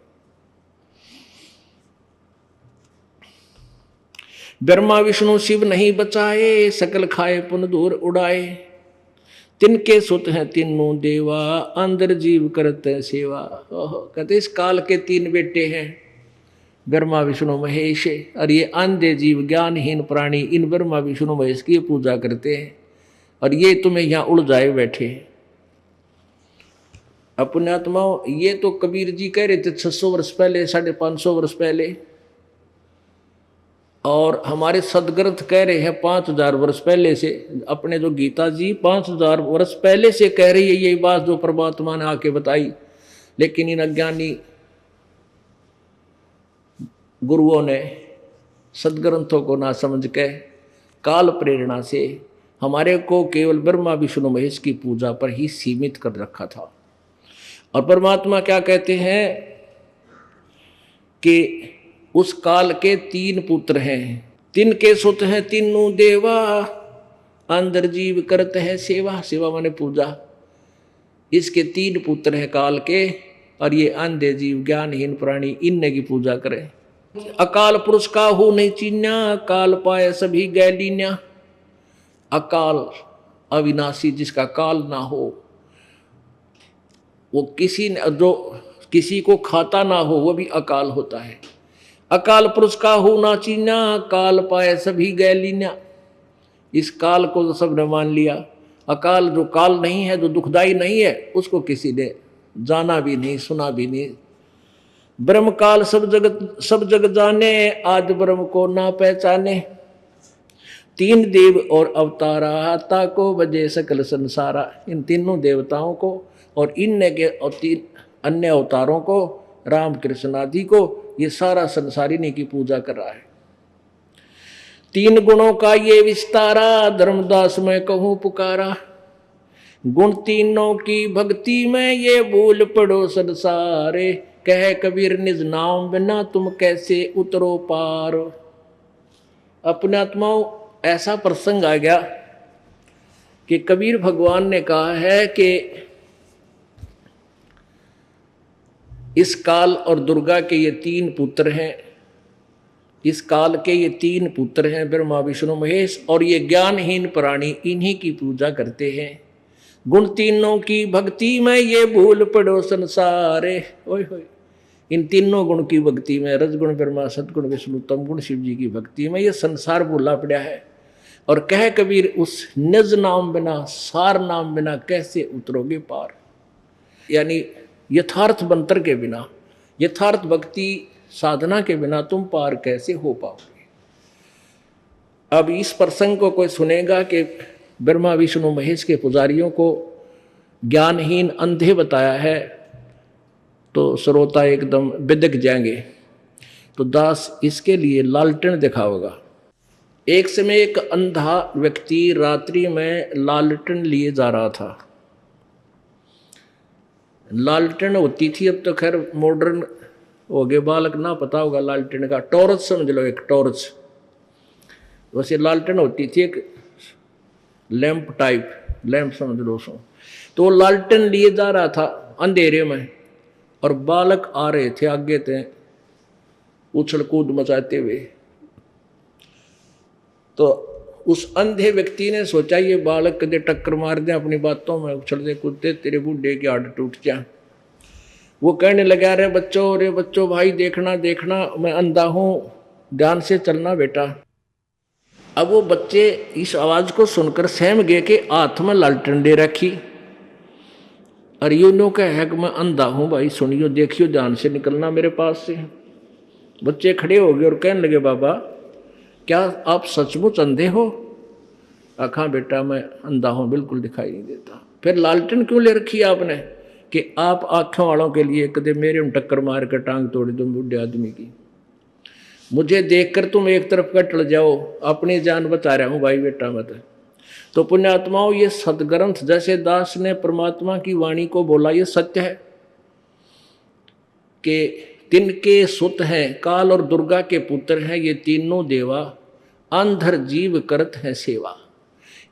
ब्रह्मा विष्णु शिव नहीं बचाए, सकल खाए पुन दूर उड़ाए। तिनके सुत हैं तीनों देवा, अंदर जीव करते सेवा। कहते इस काल के 3 बेटे हैं, ब्रह्मा विष्णु महेश, और ये अंधे जीव ज्ञानहीन प्राणी इन ब्रह्मा विष्णु महेश की पूजा करते हैं, और ये तुम्हें यहाँ उलझाए बैठे। अपने आत्माओं, ये तो कबीर जी कह रहे थे 600 वर्ष पहले, 550 वर्ष पहले, और हमारे सदग्रंथ कह रहे हैं 5000 वर्ष पहले से। अपने जो गीता जी 5000 वर्ष पहले से कह रही है यही बात जो परमात्मा ने आके बताई, लेकिन इन अज्ञानी गुरुओं ने सदग्रंथों को ना समझ के काल प्रेरणा से हमारे को केवल ब्रह्मा विष्णु महेश की पूजा पर ही सीमित कर रखा था। और परमात्मा क्या कहते हैं कि उस काल के 3 पुत्र हैं, तिनके सुत हैं तीनों देवा, अंदर जीव करते हैं सेवा। सेवा माने पूजा। इसके 3 पुत्र हैं काल के, और ये अंधे जीव ज्ञानहीन प्राणी इनने की पूजा करें। अकाल पुरुष का हो नहीं चीन्या, काल पाए सभी गैलीन्या। अकाल अविनाशी, जिसका काल ना हो, वो किसी को खाता ना हो, वो भी अकाल होता है। अकाल पुरुष का हो ना चीना, काल पाए सभी गैलीन्या। इस काल को तो सबने मान लिया। अकाल जो काल नहीं है, जो दुखदाई नहीं है, उसको किसी ने जाना भी नहीं, सुना भी नहीं। ब्रह्म काल सब जग जाने, आदि ब्रह्म को ना पहचाने। 3 देव और अवतारा, ताको बजे सकल संसारा। इन तीनों देवताओं को और इन के 3 अन्य अवतारों को, राम कृष्ण आदि को, ये सारा संसार इन्हीं की पूजा कर रहा है। 3 गुणों का ये विस्तारा, धर्मदास मैं कहूँ पुकारा। गुण तीनों की भक्ति में ये भूल पड़ो संसारे, कह कबीर निज नाम बिना तुम कैसे उतरो पार। अपने आत्माओं, ऐसा प्रसंग आ गया कि कबीर भगवान ने कहा है कि इस काल और दुर्गा के ये 3 पुत्र हैं, इस काल के ये तीन पुत्र हैं, ब्रह्मा विष्णु महेश, और ये ज्ञानहीन प्राणी इन्हीं की पूजा करते हैं। गुण तीनों की भक्ति में ये भूल पड़ो संसारे। ओए होए, इन तीनों गुण की भक्ति में, रजगुण ब्रह्मा, सदगुण विष्णु, तम गुण शिव जी की भक्ति में ये संसार भूला पड़ा है। और कह कबीर, उस निज नाम बिना, सार नाम बिना कैसे उतरोगे पार। यानी यथार्थ मंत्र के बिना, यथार्थ भक्ति साधना के बिना तुम पार कैसे हो पाओगे। अब इस प्रसंग को कोई सुनेगा कि ब्रह्मा विष्णु महेश के पुजारियों को ज्ञानहीन अंधे बताया है, तो श्रोता एकदम बिदक जाएंगे। तो दास इसके लिए लालटेन दिखाओगा। एक समय एक अंधा व्यक्ति रात्रि में लालटेन लिए जा रहा था। लालटेन होती थी, अब तो खैर मॉडर्न हो गए, बालक ना पता होगा लालटेन का, टॉर्च समझ लो, एक टॉर्च। वैसे लालटेन होती थी एक लैंप टाइप, लैंप समझ लो उसको। तो वो लालटेन लिए जा रहा था अंधेरे में, और बालक आ रहे थे आगे थे उछल कूद मचाते हुए। तो उस अंधे व्यक्ति ने सोचा ये बालक कदे टक्कर मार दे अपनी बातों में, उछलते कूदते, तेरे बूढ़े की आड़ टूट जा। वो कहने लगा, रे बच्चों भाई देखना देखना, मैं अंधा हूं, ध्यान से चलना बेटा। अब वो बच्चे इस आवाज को सुनकर सहम गए कि हाथ में लालटेन दे रखी, और यूं कह कि मैं अंधा हूं भाई, सुनियो देखियो, ध्यान से निकलना मेरे पास से। बच्चे खड़े हो गए और कहने लगे, बाबा क्या आप सचमुच अंधे हो? आखा बेटा मैं अंधा हूं, बिल्कुल दिखाई नहीं देता। फिर लालटेन क्यों ले रखी आपने? कि आप आँखों वालों के लिए कदे मेरे में टक्कर मार कर टांग तोड़ दो बूढ़े आदमी की, मुझे देखकर तुम एक तरफ का टल जाओ, अपनी जान बचा रहा हूं भाई बेटा मत। तो पुण्यात्माओं, ये सदग्रंथ जैसे दास ने परमात्मा की वाणी को बोला, ये सत्य है कि तिनके सुत हैं, काल और दुर्गा के पुत्र हैं ये तीनों देवा, अंधर जीव करत है सेवा।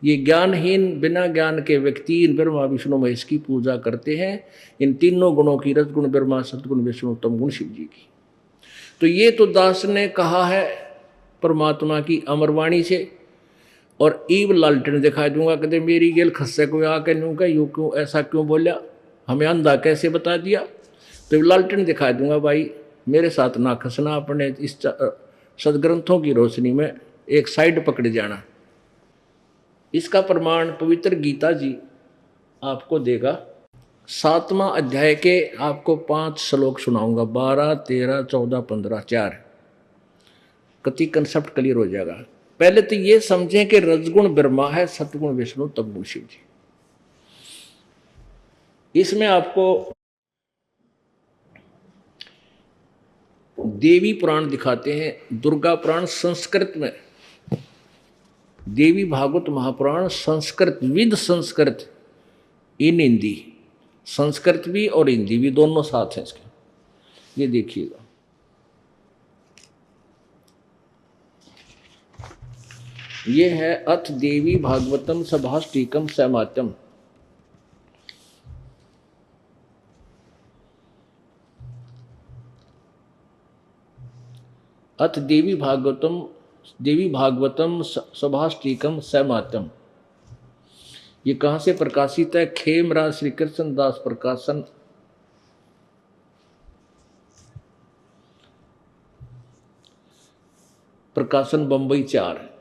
ये ज्ञानहीन बिना ज्ञान के व्यक्ति इन ब्रह्मा विष्णु महेश की पूजा करते हैं, इन तीनों गुणों की, रजगुण ब्रह्मा, सदगुण विष्णु, तम गुण शिव जी की। तो ये तो दास ने कहा है परमात्मा की अमरवाणी से। और ईव लालटेन दिखा दूंगा, कहते मेरी गेल खस्से को आके यूँ का यूँ क्यों, ऐसा क्यों बोला, हमें अंधा कैसे बता दिया। तो लालटेन दिखा दूंगा, भाई मेरे साथ ना खसना, अपने इस सदग्रंथों की रोशनी में एक साइड पकड़ जाना। इसका प्रमाण पवित्र गीता जी आपको देगा। 7वां अध्याय के आपको 5 श्लोक सुनाऊंगा, 12, 13, 14, 15, 4। कति कंसेप्ट क्लियर हो जाएगा। पहले तो ये समझें कि रजगुण ब्रह्मा है, सतगुण विष्णु, तम गुण शिव जी। इसमें आपको देवी पुराण दिखाते हैं, दुर्गा पुराण संस्कृत में, देवी भागवत महापुराण संस्कृत, विद संस्कृत इन हिंदी, संस्कृत भी और हिंदी भी दोनों साथ हैं इसके। ये देखिएगा, ये है अथ देवी भागवतम सभाष्टिकम सैमात्यम। अथ देवी भागवतम सभाष्टिकम सैमात्यम। ये कहाँ से प्रकाशित है? खेमराज श्री कृष्ण दास प्रकाशन, प्रकाशन बंबई 4।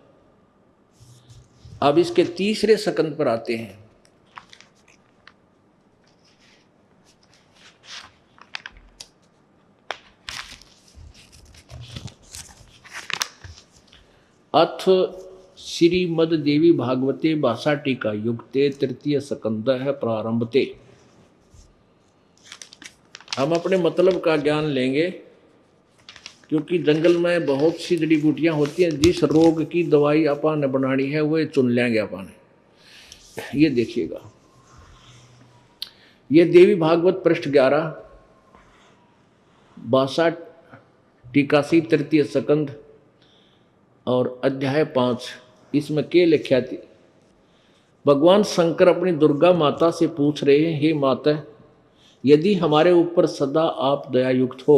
अब इसके तीसरे सकंद पर आते हैं। अथ श्रीमद देवी भागवते भाषा टीका युक्ते तृतीय सकंद है प्रारंभते। हम अपने मतलब का ज्ञान लेंगे, क्योंकि जंगल में बहुत सी जड़ी बूटियां होती हैं, जिस रोग की दवाई अपन ने बनानी है वो चुन लेंगे अपन। ये देखिएगा, ये देवी भागवत पृष्ठ 11 भाषा टीकासी तृतीय सकंद और अध्याय 5। इसमें के लिखा थी, भगवान शंकर अपनी दुर्गा माता से पूछ रहे हैं, हे माता, यदि हमारे ऊपर सदा आप दयायुक्त हो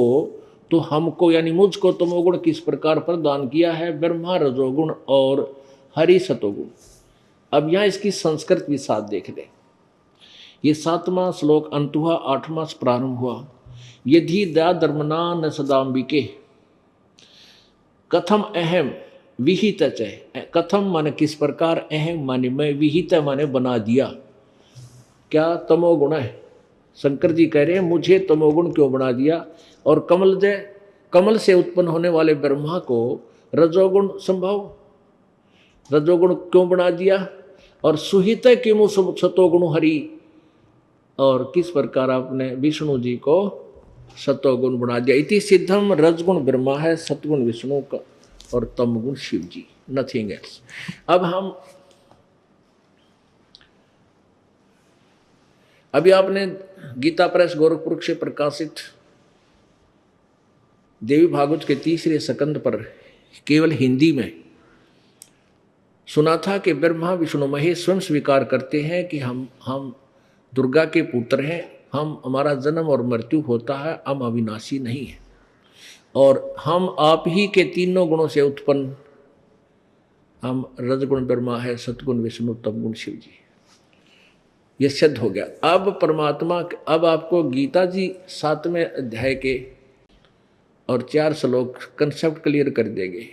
तो हमको यानी मुझको तमोगुण किस प्रकार प्रदान किया है, ब्रह्मा रजोगुण और हरि सतोगुण। अब यहाँ इसकी संस्कृत भी साथ देख ले। ये 7वां श्लोक अंत हुआ, 8वां प्रारंभ हुआ। यदि दया धर्मना न सदाम्बिके कथम अहम विहित च, कथम माने किस प्रकार, अहम माने मैं, विहित माने बना दिया, क्या तमोगुण है। शंकर जी कह रहे हैं मुझे तमोगुण क्यों बना दिया, और कमल से उत्पन्न होने वाले ब्रह्मा को रजोगुण संभव, रजोगुण क्यों बना दिया, और सुहित किमु सतोगुण हरि, और किस प्रकार आपने विष्णु जी को सतोगुण बना दिया। इति सिद्धम रजगुण ब्रह्मा है, सतगुण विष्णु का और तमगुण शिव जी, नथिंग एल्स। अब हम अभी आपने गीता प्रेस गोरखपुर से प्रकाशित देवी भागवत के 3रे स्कंद पर केवल हिंदी में सुना था कि ब्रह्मा विष्णु महेश स्वयं स्वीकार करते हैं कि हम दुर्गा के पुत्र हैं, हमारा जन्म और मृत्यु होता है, हम अविनाशी नहीं है, और हम आप ही के तीनों गुणों से उत्पन्न, हम रजगुण ब्रह्मा है, सतगुण विष्णु, तमगुण शिव जी। ये सिद्ध हो गया। अब परमात्मा, अब आपको गीता जी 7वें अध्याय के और 4 श्लोक कंसेप्ट क्लियर कर देंगे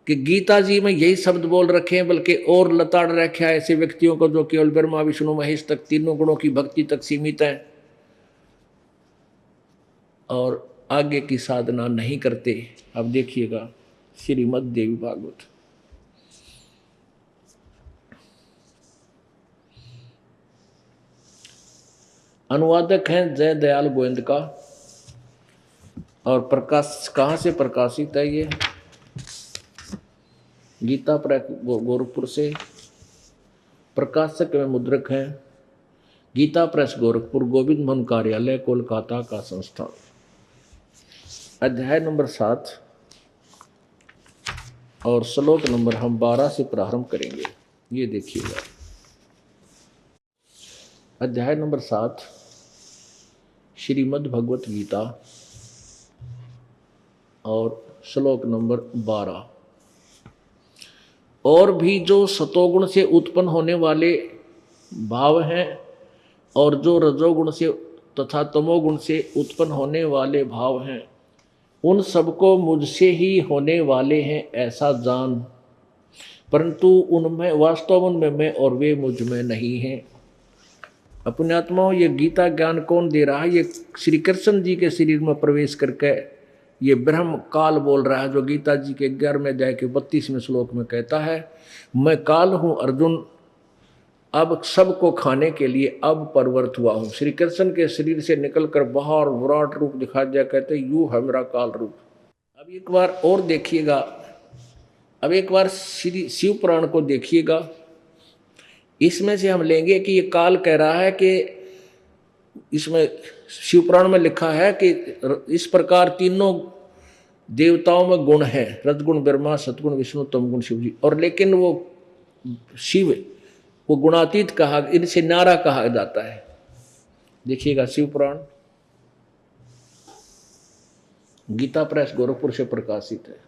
कि गीता जी में यही शब्द बोल रखे हैं, बल्कि और लताड़ रखे हैं ऐसे व्यक्तियों को जो केवल ब्रह्मा विष्णु महेश तक तीनों गुणों की भक्ति तक सीमित है और आगे की साधना नहीं करते। अब देखिएगा श्रीमद् देवी भागवत, अनुवादक हैं जय दयाल गोविंद का, और प्रकाश कहाँ से प्रकाशित है ये, गीता प्रेस गोरखपुर से। प्रकाशक में मुद्रक हैं गीता प्रेस गोरखपुर, गोविंद भवन कार्यालय कोलकाता का संस्थान। अध्याय नंबर 7 और श्लोक नंबर हम 12 से प्रारंभ करेंगे। ये देखिएगा, अध्याय नंबर 7 श्रीमद् भगवत गीता और श्लोक नंबर 12। और भी जो सतोगुण से उत्पन्न होने वाले भाव हैं और जो रजोगुण से तथा तमोगुण से उत्पन्न होने वाले भाव हैं, उन सबको मुझसे ही होने वाले हैं ऐसा जान, परंतु उनमें वास्तव उनमें मैं और वे मुझ में नहीं हैं। अपने आत्माओं, ये गीता ज्ञान कौन दे रहा है? ये श्री कृष्ण जी के शरीर में प्रवेश करके ये ब्रह्म काल बोल रहा है, जो गीता जी के 11वें अध्याय के 32वें श्लोक में कहता है, मैं काल हूँ अर्जुन, अब सबको खाने के लिए अब परवर्त हुआ हूँ। श्री कृष्ण के शरीर से निकलकर बाहर विराट रूप दिखा दिया, कहते यू है मेरा काल रूप। अब एक बार और देखिएगा, अब एक बार श्री शिव पुराण को देखिएगा, इसमें से हम लेंगे कि ये काल कह रहा है कि इसमें शिव पुराण में लिखा है कि इस प्रकार तीनों देवताओं में गुण है, रजगुण ब्रह्मा, सतगुण विष्णु, तमगुण शिव जी, और लेकिन वो शिव वो गुणातीत कहा, इनसे नारा कहा जाता है। देखिएगा शिव पुराण गीता प्रेस गोरखपुर से प्रकाशित है।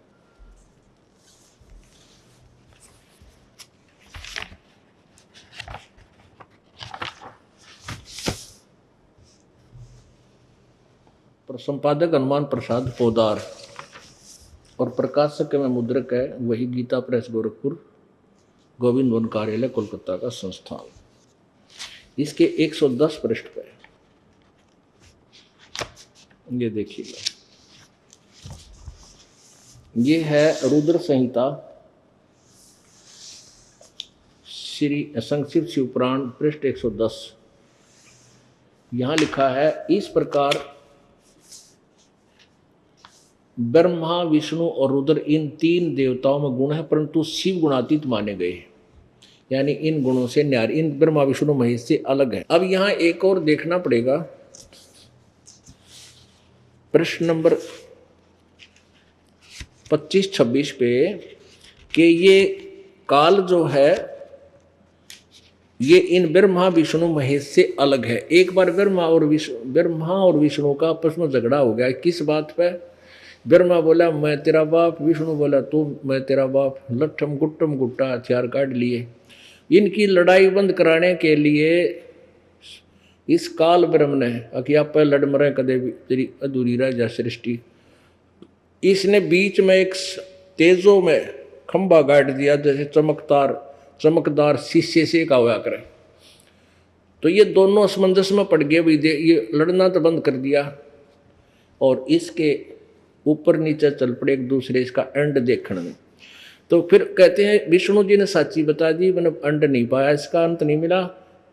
संपादक हनुमान प्रसाद पोदार और प्रकाशक में मुद्रक है वही गीता प्रेस गोरखपुर, गोविंद भवन कार्यालय कोलकाता का संस्थान। इसके 110 पृष्ठ पे ये देखिएगा, ये है रुद्र संहिता श्री संक्षिप्त शिव पुराण पृष्ठ 110। यहां लिखा है इस प्रकार ब्रह्मा विष्णु और रुद्र इन 3 देवताओं में गुण है, परंतु शिव गुणातीत माने गए, यानी इन गुणों से न्यारी, इन ब्रह्मा विष्णु महेश से अलग है। अब यहां एक और देखना पड़ेगा, प्रश्न नंबर 25-26 पे कि ये काल जो है ये इन ब्रह्मा विष्णु महेश से अलग है। एक बार ब्रह्मा और विष्णु का आपस में झगड़ा हो गया। किस बात पे? ब्रह्मा बोला मैं तेरा बाप, विष्णु बोला तू मैं तेरा बाप। लट्ठम गुट्टा हथियार काट लिए। इनकी लड़ाई बंद कराने के लिए इस काल ब्रह्म ने कि आप लड़ मरे कदे भी तेरी अधूरी रह जा सृष्टि, इसने बीच में एक तेजो में खंभा गाड़ दिया, जैसे चमकदार शीशे से का हुआ करे। तो ये दोनों असमंजस में पड़ गए, ये लड़ना तो बंद कर दिया और इसके ऊपर नीचे चल पड़े एक दूसरे इसका अंड देखने में। तो फिर कहते हैं विष्णु जी ने साची बता दी, मैंने अंड नहीं पाया, इसका अंत नहीं मिला।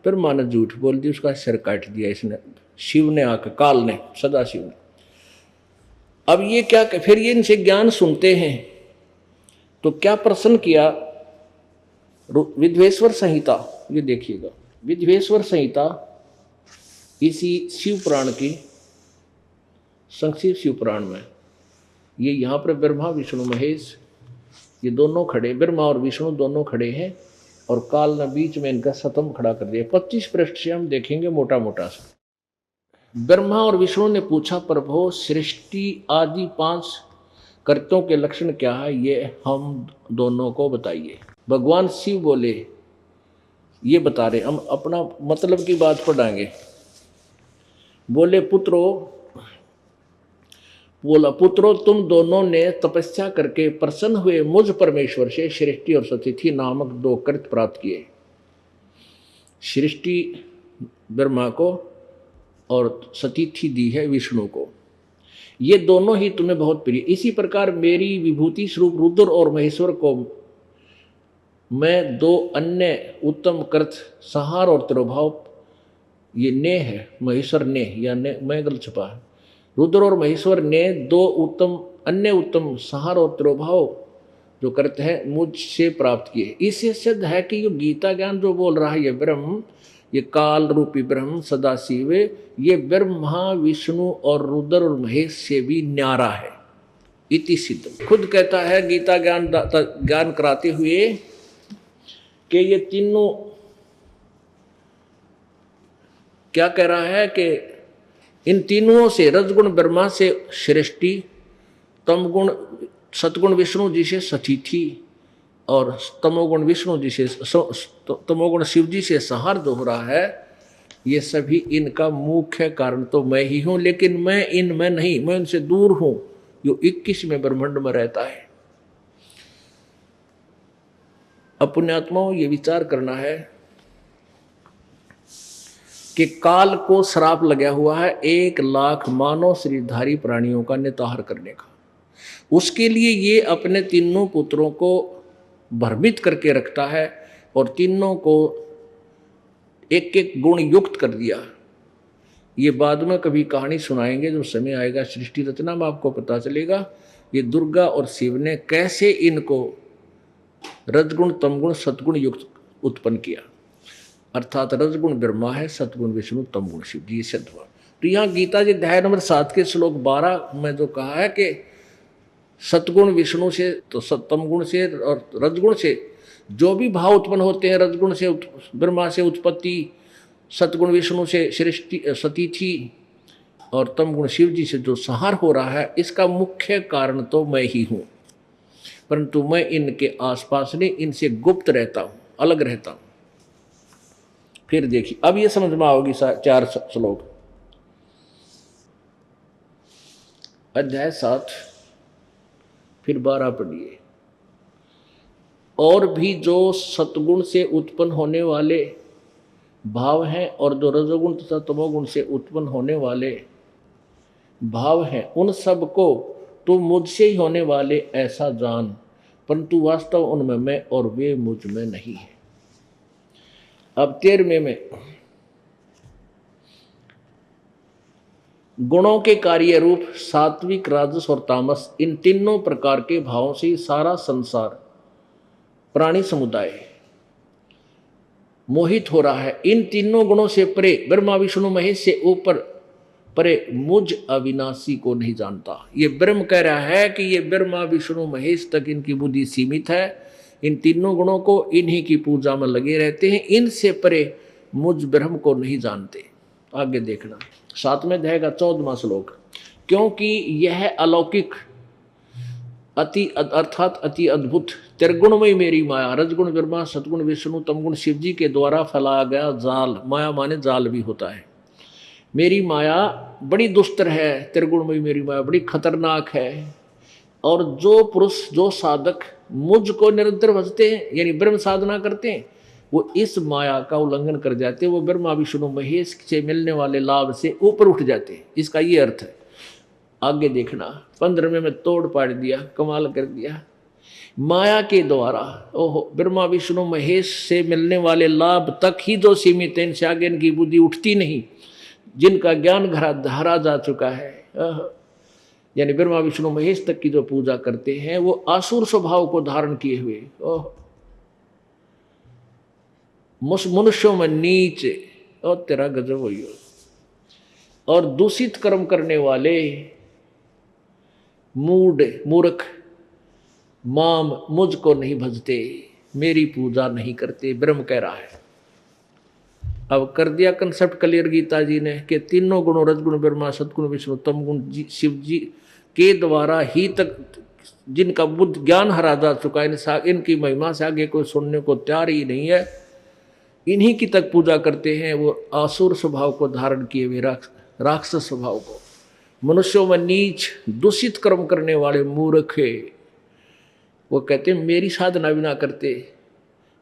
फिर माने झूठ बोल दी, उसका सिर काट दिया इसने, शिव ने आकर, काल ने, सदा शिव ने। अब ये क्या, फिर ये इनसे ज्ञान सुनते हैं तो क्या प्रश्न किया? विद्वेश्वर संहिता, ये देखिएगा, विद्वेश्वर संहिता इसी शिव पुराण की, संक्षिप्त शिव पुराण में, ये यहाँ पर ब्रह्मा विष्णु महेश ये दोनों खड़े, ब्रह्मा और विष्णु दोनों खड़े हैं और काल ने बीच में इनका सतम खड़ा कर दिया। 25 पृष्ठ से हम देखेंगे मोटा मोटा सा। ब्रह्मा और विष्णु ने पूछा प्रभु सृष्टि आदि 5 कर्तों के लक्षण क्या है, ये हम दोनों को बताइए। भगवान शिव बोले ये बता रहे, हम अपना मतलब की बात पढ़ाएंगे। बोले पुत्रो तुम दोनों ने तपस्या करके प्रसन्न हुए मुझ परमेश्वर से सृष्टि और सतिथि नामक 2 कृत प्राप्त किए। सृष्टि ब्रह्मा को और सतिथि दी है विष्णु को, ये दोनों ही तुम्हें बहुत प्रिय। इसी प्रकार मेरी विभूति स्वरूप रुद्र और महेश्वर को मैं 2 अन्य उत्तम कृत संहार और तिरोभाव, ये ने है महेश्वर ने या ने मैं गलत छपा है, रुद्र और महेश्वर ने 2 अन्य उत्तम संहार और तिरोभाव जो करते हैं मुझसे प्राप्त किए। इससे सिद्ध है कि ये गीता ज्ञान जो बोल रहा है ये ब्रह्म, ये काल रूपी ब्रह्म सदाशिव, ये ब्रह्मा विष्णु और रुद्र और महेश से भी न्यारा है। इति सिद्ध खुद कहता है गीता ज्ञान कराते हुए कि ये तीनों क्या कह रहा है कि इन तीनों से, रजगुण ब्रह्मा से सृष्टि, तमगुण सतगुण विष्णु जी से सतिथि और तमोगुण विष्णु जी से तमोगुण शिव जी से संहार जो हो रहा है, ये सभी इनका मुख्य कारण तो मैं ही हूँ, लेकिन मैं इनमें नहीं, मैं इनसे दूर हूँ, जो 21वें ब्रह्मांड में रहता है। पुण्यात्माओं ये विचार करना है कि काल को श्राप लगा हुआ है 1 लाख मानव शरीरधारी प्राणियों का निताहार करने का। उसके लिए ये अपने तीनों पुत्रों को भ्रमित करके रखता है और तीनों को एक एक गुण युक्त कर दिया। ये बाद में कभी कहानी सुनाएंगे, जो समय आएगा सृष्टि रचना में आपको पता चलेगा ये दुर्गा और शिव ने कैसे इनको रजगुण तमगुण सतगुण युक्त उत्पन्न किया। अर्थात रजगुण ब्रह्मा है, सतगुण विष्णु, तमगुण शिव जी, सिद्ध हुआ। तो यहाँ गीता जी अध्याय नंबर 7 के श्लोक 12 में जो कहा है कि सतगुण विष्णु से तो तमगुण से और रजगुण से जो भी भाव उत्पन्न होते हैं, रजगुण से ब्रह्मा से उत्पत्ति, सतगुण विष्णु से सृष्टि सतिथि और तमगुण शिव जी से जो संहार हो रहा है, इसका मुख्य कारण तो मैं ही हूँ, परंतु मैं इनके आसपास नहीं, इनसे गुप्त रहता हूँ, अलग रहता हूँ। फिर देखिए अब ये समझ में आओगी 4 श्लोक, अध्याय 7 फिर 12 पढ़िए। और भी जो सतगुण से उत्पन्न होने वाले भाव हैं और जो रजोगुण तथा तमोगुण से उत्पन्न होने वाले भाव हैं, उन सब को तो मुझसे ही होने वाले ऐसा जान, परंतु वास्तव उनमें मैं और वे मुझ में नहीं है। अब 13वें में गुणों के कार्य रूप सात्विक, राजस और तामस, इन तीनों प्रकार के भावों से सारा संसार प्राणी समुदाय मोहित हो रहा है। इन तीनों गुणों से परे, ब्रह्मा विष्णु महेश से ऊपर परे मुझ अविनाशी को नहीं जानता। ये ब्रह्म कह रहा है कि ये ब्रह्मा विष्णु महेश तक इनकी बुद्धि सीमित है, इन तीनों गुणों को इन्हीं की पूजा में लगे रहते हैं, इनसे परे मुझ ब्रह्म को नहीं जानते। आगे देखना 7वें अध्याय का 14वां श्लोक। क्योंकि यह अलौकिक अति अर्थात अति अद्भुत त्रिगुणमय मेरी माया, रजगुण ब्रह्मा, सतगुण विष्णु, तमगुण शिव जी के द्वारा फैलाया गया जाल, माया माने जाल भी होता है, मेरी माया बड़ी दुस्तर है। त्रिगुणमयी मेरी माया बड़ी खतरनाक है। और जो पुरुष जो साधक मुझको निरंतर भजते हैं यानी ब्रह्म साधना करते हैं, वो इस माया का उल्लंघन कर जाते हैं, वो ब्रह्मा विष्णु महेश से मिलने वाले लाभ से ऊपर उठ जाते हैं। इसका ये अर्थ है। आगे देखना 15वें में तोड़ पाड़ दिया, कमाल कर दिया। माया के द्वारा ओहो ब्रह्मा विष्णु महेश से मिलने वाले लाभ तक ही जो सीमित है, इनसे आगे इनकी बुद्धि उठती नहीं। जिनका ज्ञान धरा जा चुका है, यानी ब्रह्मा विष्णु महेश तक की जो पूजा करते हैं, वो आसुर स्वभाव को धारण किए हुए मनुष्यों में नीच और तेरा गजब हो, और दूषित कर्म करने वाले मूर्ख माम मुझको नहीं भजते, मेरी पूजा नहीं करते, ब्रह्म कह रहा है। अब कर दिया कंसेप्ट क्लियर गीता जी ने कि तीनों गुणों रजगुण ब्रह्मा, सतगुण विष्णु, तमगुण शिव जी के द्वारा ही तक जिनका बुद्ध ज्ञान हरा जा चुका है, इनकी महिमा से आगे कोई सुनने को तैयार ही नहीं है, इन्हीं की तक पूजा करते हैं। वो आसुर स्वभाव को धारण किए हुए राक्षस स्वभाव को, मनुष्यों में नीच दूषित कर्म करने वाले मूर्ख है। वो कहते मेरी साधना भी ना करते,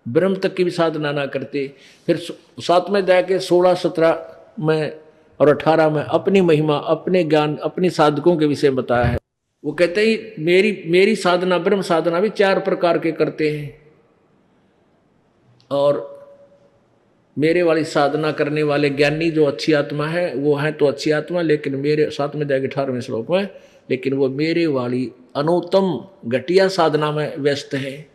ब्रह्म तक की भी साधना ना करते। फिर 7वें अध्याय के 16, 17 में और 18 में अपनी महिमा, अपने ज्ञान, अपनी साधकों के विषय में बताया है। वो कहते हैं मेरी साधना, ब्रह्म साधना भी 4 प्रकार के करते हैं, और मेरे वाली साधना करने वाले ज्ञानी जो अच्छी आत्मा है वो है तो अच्छी आत्मा, लेकिन मेरे 7वें अध्याय के 18वें श्लोक में, लेकिन वो मेरे वाली अनुत्तम घटिया साधना में व्यस्त है।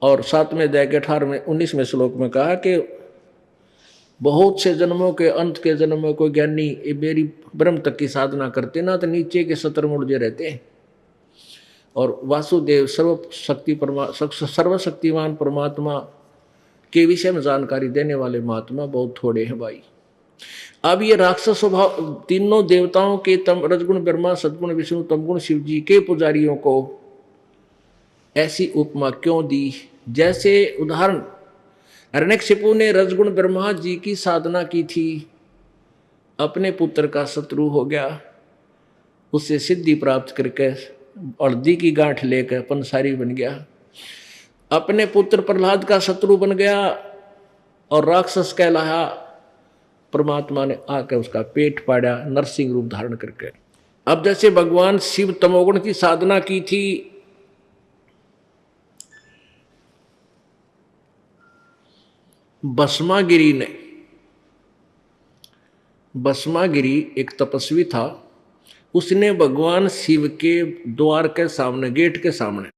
और 7वें अध्याय के 19वें श्लोक में कहा कि बहुत से जन्मों के अंत के जन्म में कोई ज्ञानी मेरी ब्रह्म तक की साधना करते ना, तो नीचे के शतरमुर्जे रहते हैं। और वासुदेव सर्वशक्तिमान परमात्मा के विषय में जानकारी देने वाले महात्मा बहुत थोड़े हैं भाई। अब ये राक्षस स्वभाव तीनों देवताओं के रजगुण ब्रह्मा, सद्गुण विष्णु, तमगुण शिव जी के पुजारियों को ऐसी उपमा क्यों दी? जैसे उदाहरण हिरण्यकशिपु ने रजगुण ब्रह्मा जी की साधना की थी, अपने पुत्र का शत्रु हो गया, उससे सिद्धि प्राप्त करके हल्दी की गांठ लेकर पंसारी बन गया। अपने पुत्र प्रहलाद का शत्रु बन गया और राक्षस कहलाया। परमात्मा ने आकर उसका पेट पाड़ा नरसिंह रूप धारण करके। अब जैसे भगवान शिव तमोगुण की साधना की थी, भस्मागिरी एक तपस्वी था, उसने भगवान शिव के द्वार के सामने, गेट के सामने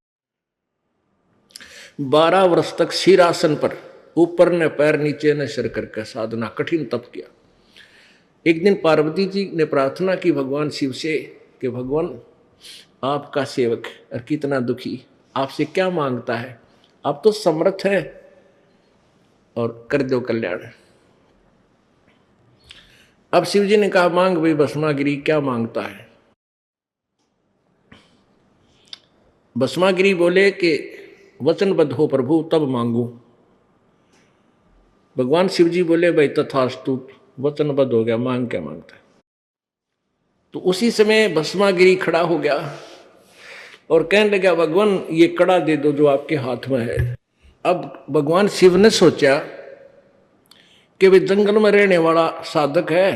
12 वर्ष तक शीरासन पर ऊपर ने पैर नीचे ने सिर करके साधना कठिन तप किया। एक दिन पार्वती जी ने प्रार्थना की भगवान शिव से कि भगवान आपका सेवक और कितना दुखी, आपसे क्या मांगता है, आप तो समर्थ हैं और कर दो कल्याण। अब शिव जी ने कहा मांग भाई भस्मागिरी, क्या मांगता है? भस्मागिरी बोले कि वचनबद्ध हो प्रभु तब मांगू। भगवान शिव जी बोले भाई तथास्तु, वचनबद्ध हो गया, मांग क्या मांगता है? तो उसी समय भस्मागिरी खड़ा हो गया और कहने लगा भगवान ये कड़ा दे दो जो आपके हाथ में है। अब भगवान शिव ने सोचा कि वे जंगल में रहने वाला साधक है,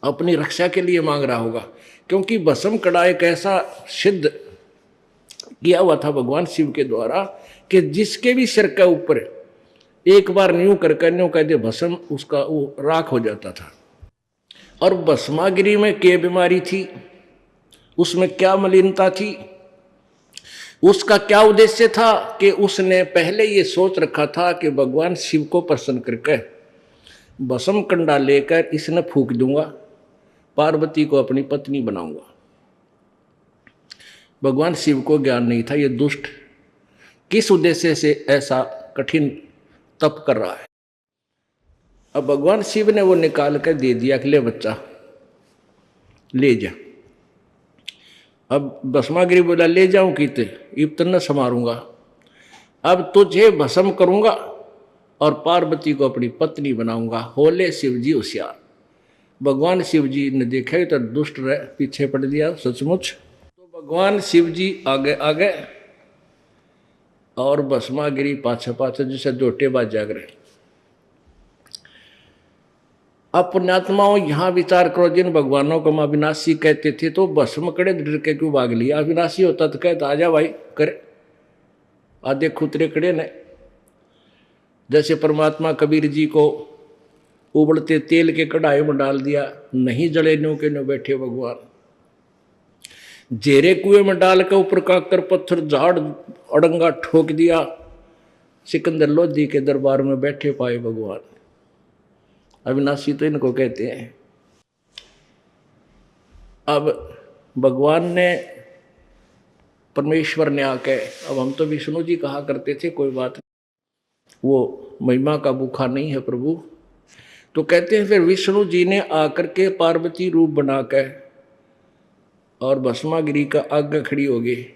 अपनी रक्षा के लिए मांग रहा होगा, क्योंकि भस्म कड़ा एक ऐसा सिद्ध किया हुआ था भगवान शिव के द्वारा कि जिसके भी सिर के ऊपर एक बार न्यू करके न्यू कह दे भस्म, उसका वो राख हो जाता था। और भस्मागिरी में क्या बीमारी थी, उसमें क्या मलिनता थी, उसका क्या उद्देश्य था कि उसने पहले ये सोच रखा था कि भगवान शिव को प्रसन्न करके भस्म कंडा लेकर इसने फूंक दूंगा, पार्वती को अपनी पत्नी बनाऊंगा। भगवान शिव को ज्ञान नहीं था, ये दुष्ट किस उद्देश्य से ऐसा कठिन तप कर रहा है। अब भगवान शिव ने वो निकाल कर दे दिया कि ले बच्चा ले जा। अब भस्मागिरी बोला ले जाऊं किते, इब तो न संवारूंगा, अब तुझे भस्म करूंगा और पार्वती को अपनी पत्नी बनाऊंगा। होले शिव जी होशियार। भगवान शिव जी ने देखा तो दुष्ट रह पीछे पड़ दिया सचमुच। तो भगवान शिव जी आगे आगे और भस्मागिरी पाछे पाछे जैसे जोटे बाज जाग रहे। अब पुण्यात्माओं यहाँ विचार करो, जिन भगवानों को हम अविनाशी कहते थे तो भस्म कड़े डर के क्यों भाग लिया। अविनाशी होता तो कहता आजा भाई करे, आधे खुतरे कड़े ने। जैसे परमात्मा कबीर जी को उबलते तेल के कढ़ाई में डाल दिया, नहीं जले न्यू के न्यू बैठे भगवान। जेरे कुएं में डाल कर ऊपर काकर पत्थर झाड़ अड़ंगा ठोक दिया, सिकंदर लोधी के दरबार में बैठे पाए भगवान। अविनाशी तो इनको कहते हैं। अब भगवान ने परमेश्वर ने आके, अब हम तो विष्णु जी कहा करते थे, कोई बात नहीं, वो महिमा का भूखा नहीं है प्रभु। तो कहते हैं फिर विष्णु जी ने आकर के पार्वती रूप बना के और भस्मागिरी का आगे खड़ी हो गई।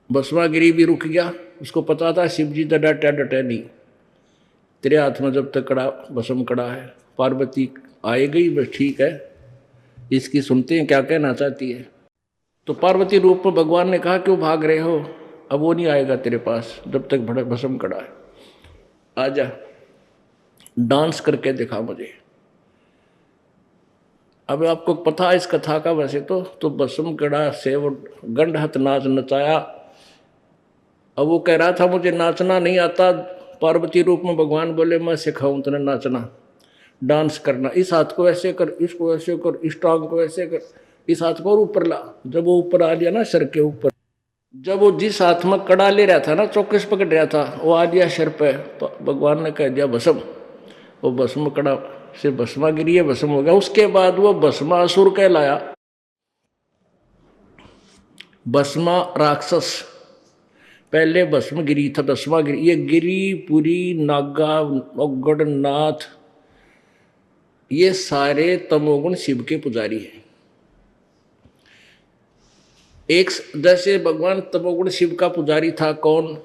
भस्मागिरी भी रुक गया, उसको पता था शिव जी तो डटे नहीं, तेरे हाथ में जब तक कड़ा भस्म कड़ा है। पार्वती आए गई, बस ठीक है, इसकी सुनते हैं क्या कहना चाहती है। तो पार्वती रूप में भगवान ने कहा क्यों भाग रहे हो, अब वो नहीं आएगा तेरे पास जब तक बड़ा भस्म कड़ा है। आजा डांस करके दिखा मुझे। अब आपको पता है इस कथा का वैसे तो भस्म कड़ा से वो गंड हाथ नाच नचाया। अब वो कह रहा था मुझे नाचना नहीं आता। पार्वती रूप में भगवान बोले मैं सिखाऊं तेने नाचना, डांस करना, इस हाथ को ऐसे कर, इसको ऐसे कर, इस टांग को ऐसे कर, इस हाथ को और ऊपर ला। जब वो ऊपर आ गया ना सर के ऊपर, जब वो जिस हाथ में कड़ा ले रहा था ना, चौकस पकड़ रहा था, वो आ गया सर पे, भगवान ने कह दिया भस्म। वो भस्म कड़ा से भस्मागिरी भस्म हो गया। उसके बाद वो भस्मासुर कहलाया, भस्मा राक्षस। पहले भस्मगिरी था, भस्मागिरी। ये गिरी पुरी नागा नौगढ़ नाथ ये सारे तमोगुण शिव के पुजारी हैं। एक जैसे भगवान तमोगुण शिव का पुजारी था कौन,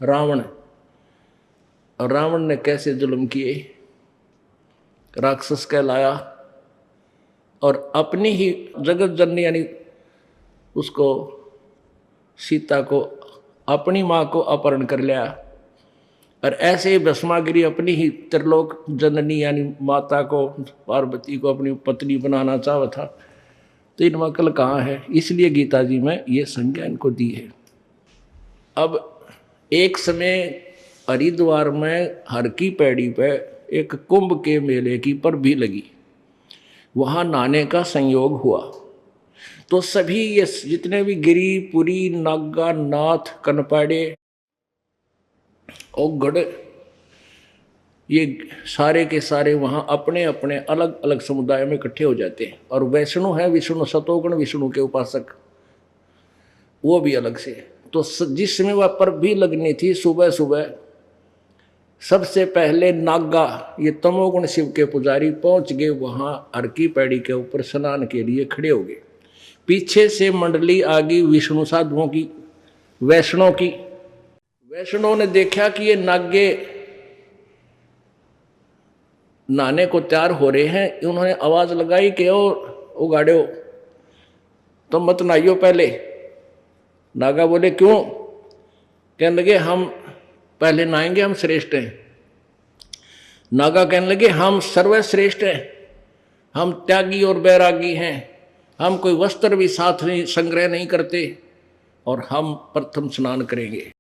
रावण। और रावण ने कैसे जुल्म किए, राक्षस कहलाया और अपनी ही जगत जननी यानी उसको सीता को अपनी माँ को अपहरण कर लिया। और ऐसे ही भस्मागिरी अपनी ही त्रिलोक जननी यानी माता को, पार्वती को अपनी पत्नी बनाना चाहा था। तो इन अकल कहाँ है, इसलिए गीता जी में ये संज्ञा इनको दी है। अब एक समय हरिद्वार में हर की पैड़ी पे एक कुंभ के मेले की पर भी लगी, वहाँ नहाने का संयोग हुआ। तो सभी ये जितने भी गिरी पुरी नागा नाथ कनपाड़े औगढ़ ये सारे के सारे वहाँ अपने अपने अलग अलग समुदाय में इकट्ठे हो जाते हैं। और वैष्णु है विष्णु, सतोगुण विष्णु के उपासक, वो भी अलग से। तो जिस समय वह पर भी लगनी थी, सुबह सुबह सबसे पहले नागा ये तमोगुण शिव के पुजारी पहुंच गए वहाँ अर्की पैड़ी के ऊपर स्नान के लिए खड़े हो गए। पीछे से मंडली आ गई विष्णु साधुओं की, वैष्णव की। वैष्णव ने देखा कि ये नागे नहाने को तैयार हो रहे हैं। उन्होंने आवाज लगाई कि ओ गाड़ियो तुम मत नहाइयो पहले। नागा बोले क्यों, कहने लगे हम पहले नहाएंगे, हम श्रेष्ठ हैं। नागा कहने लगे हम सर्वश्रेष्ठ हैं, हम त्यागी और बैरागी हैं, हम कोई वस्त्र भी साथ नहीं संग्रह नहीं करते और हम प्रथम स्नान करेंगे।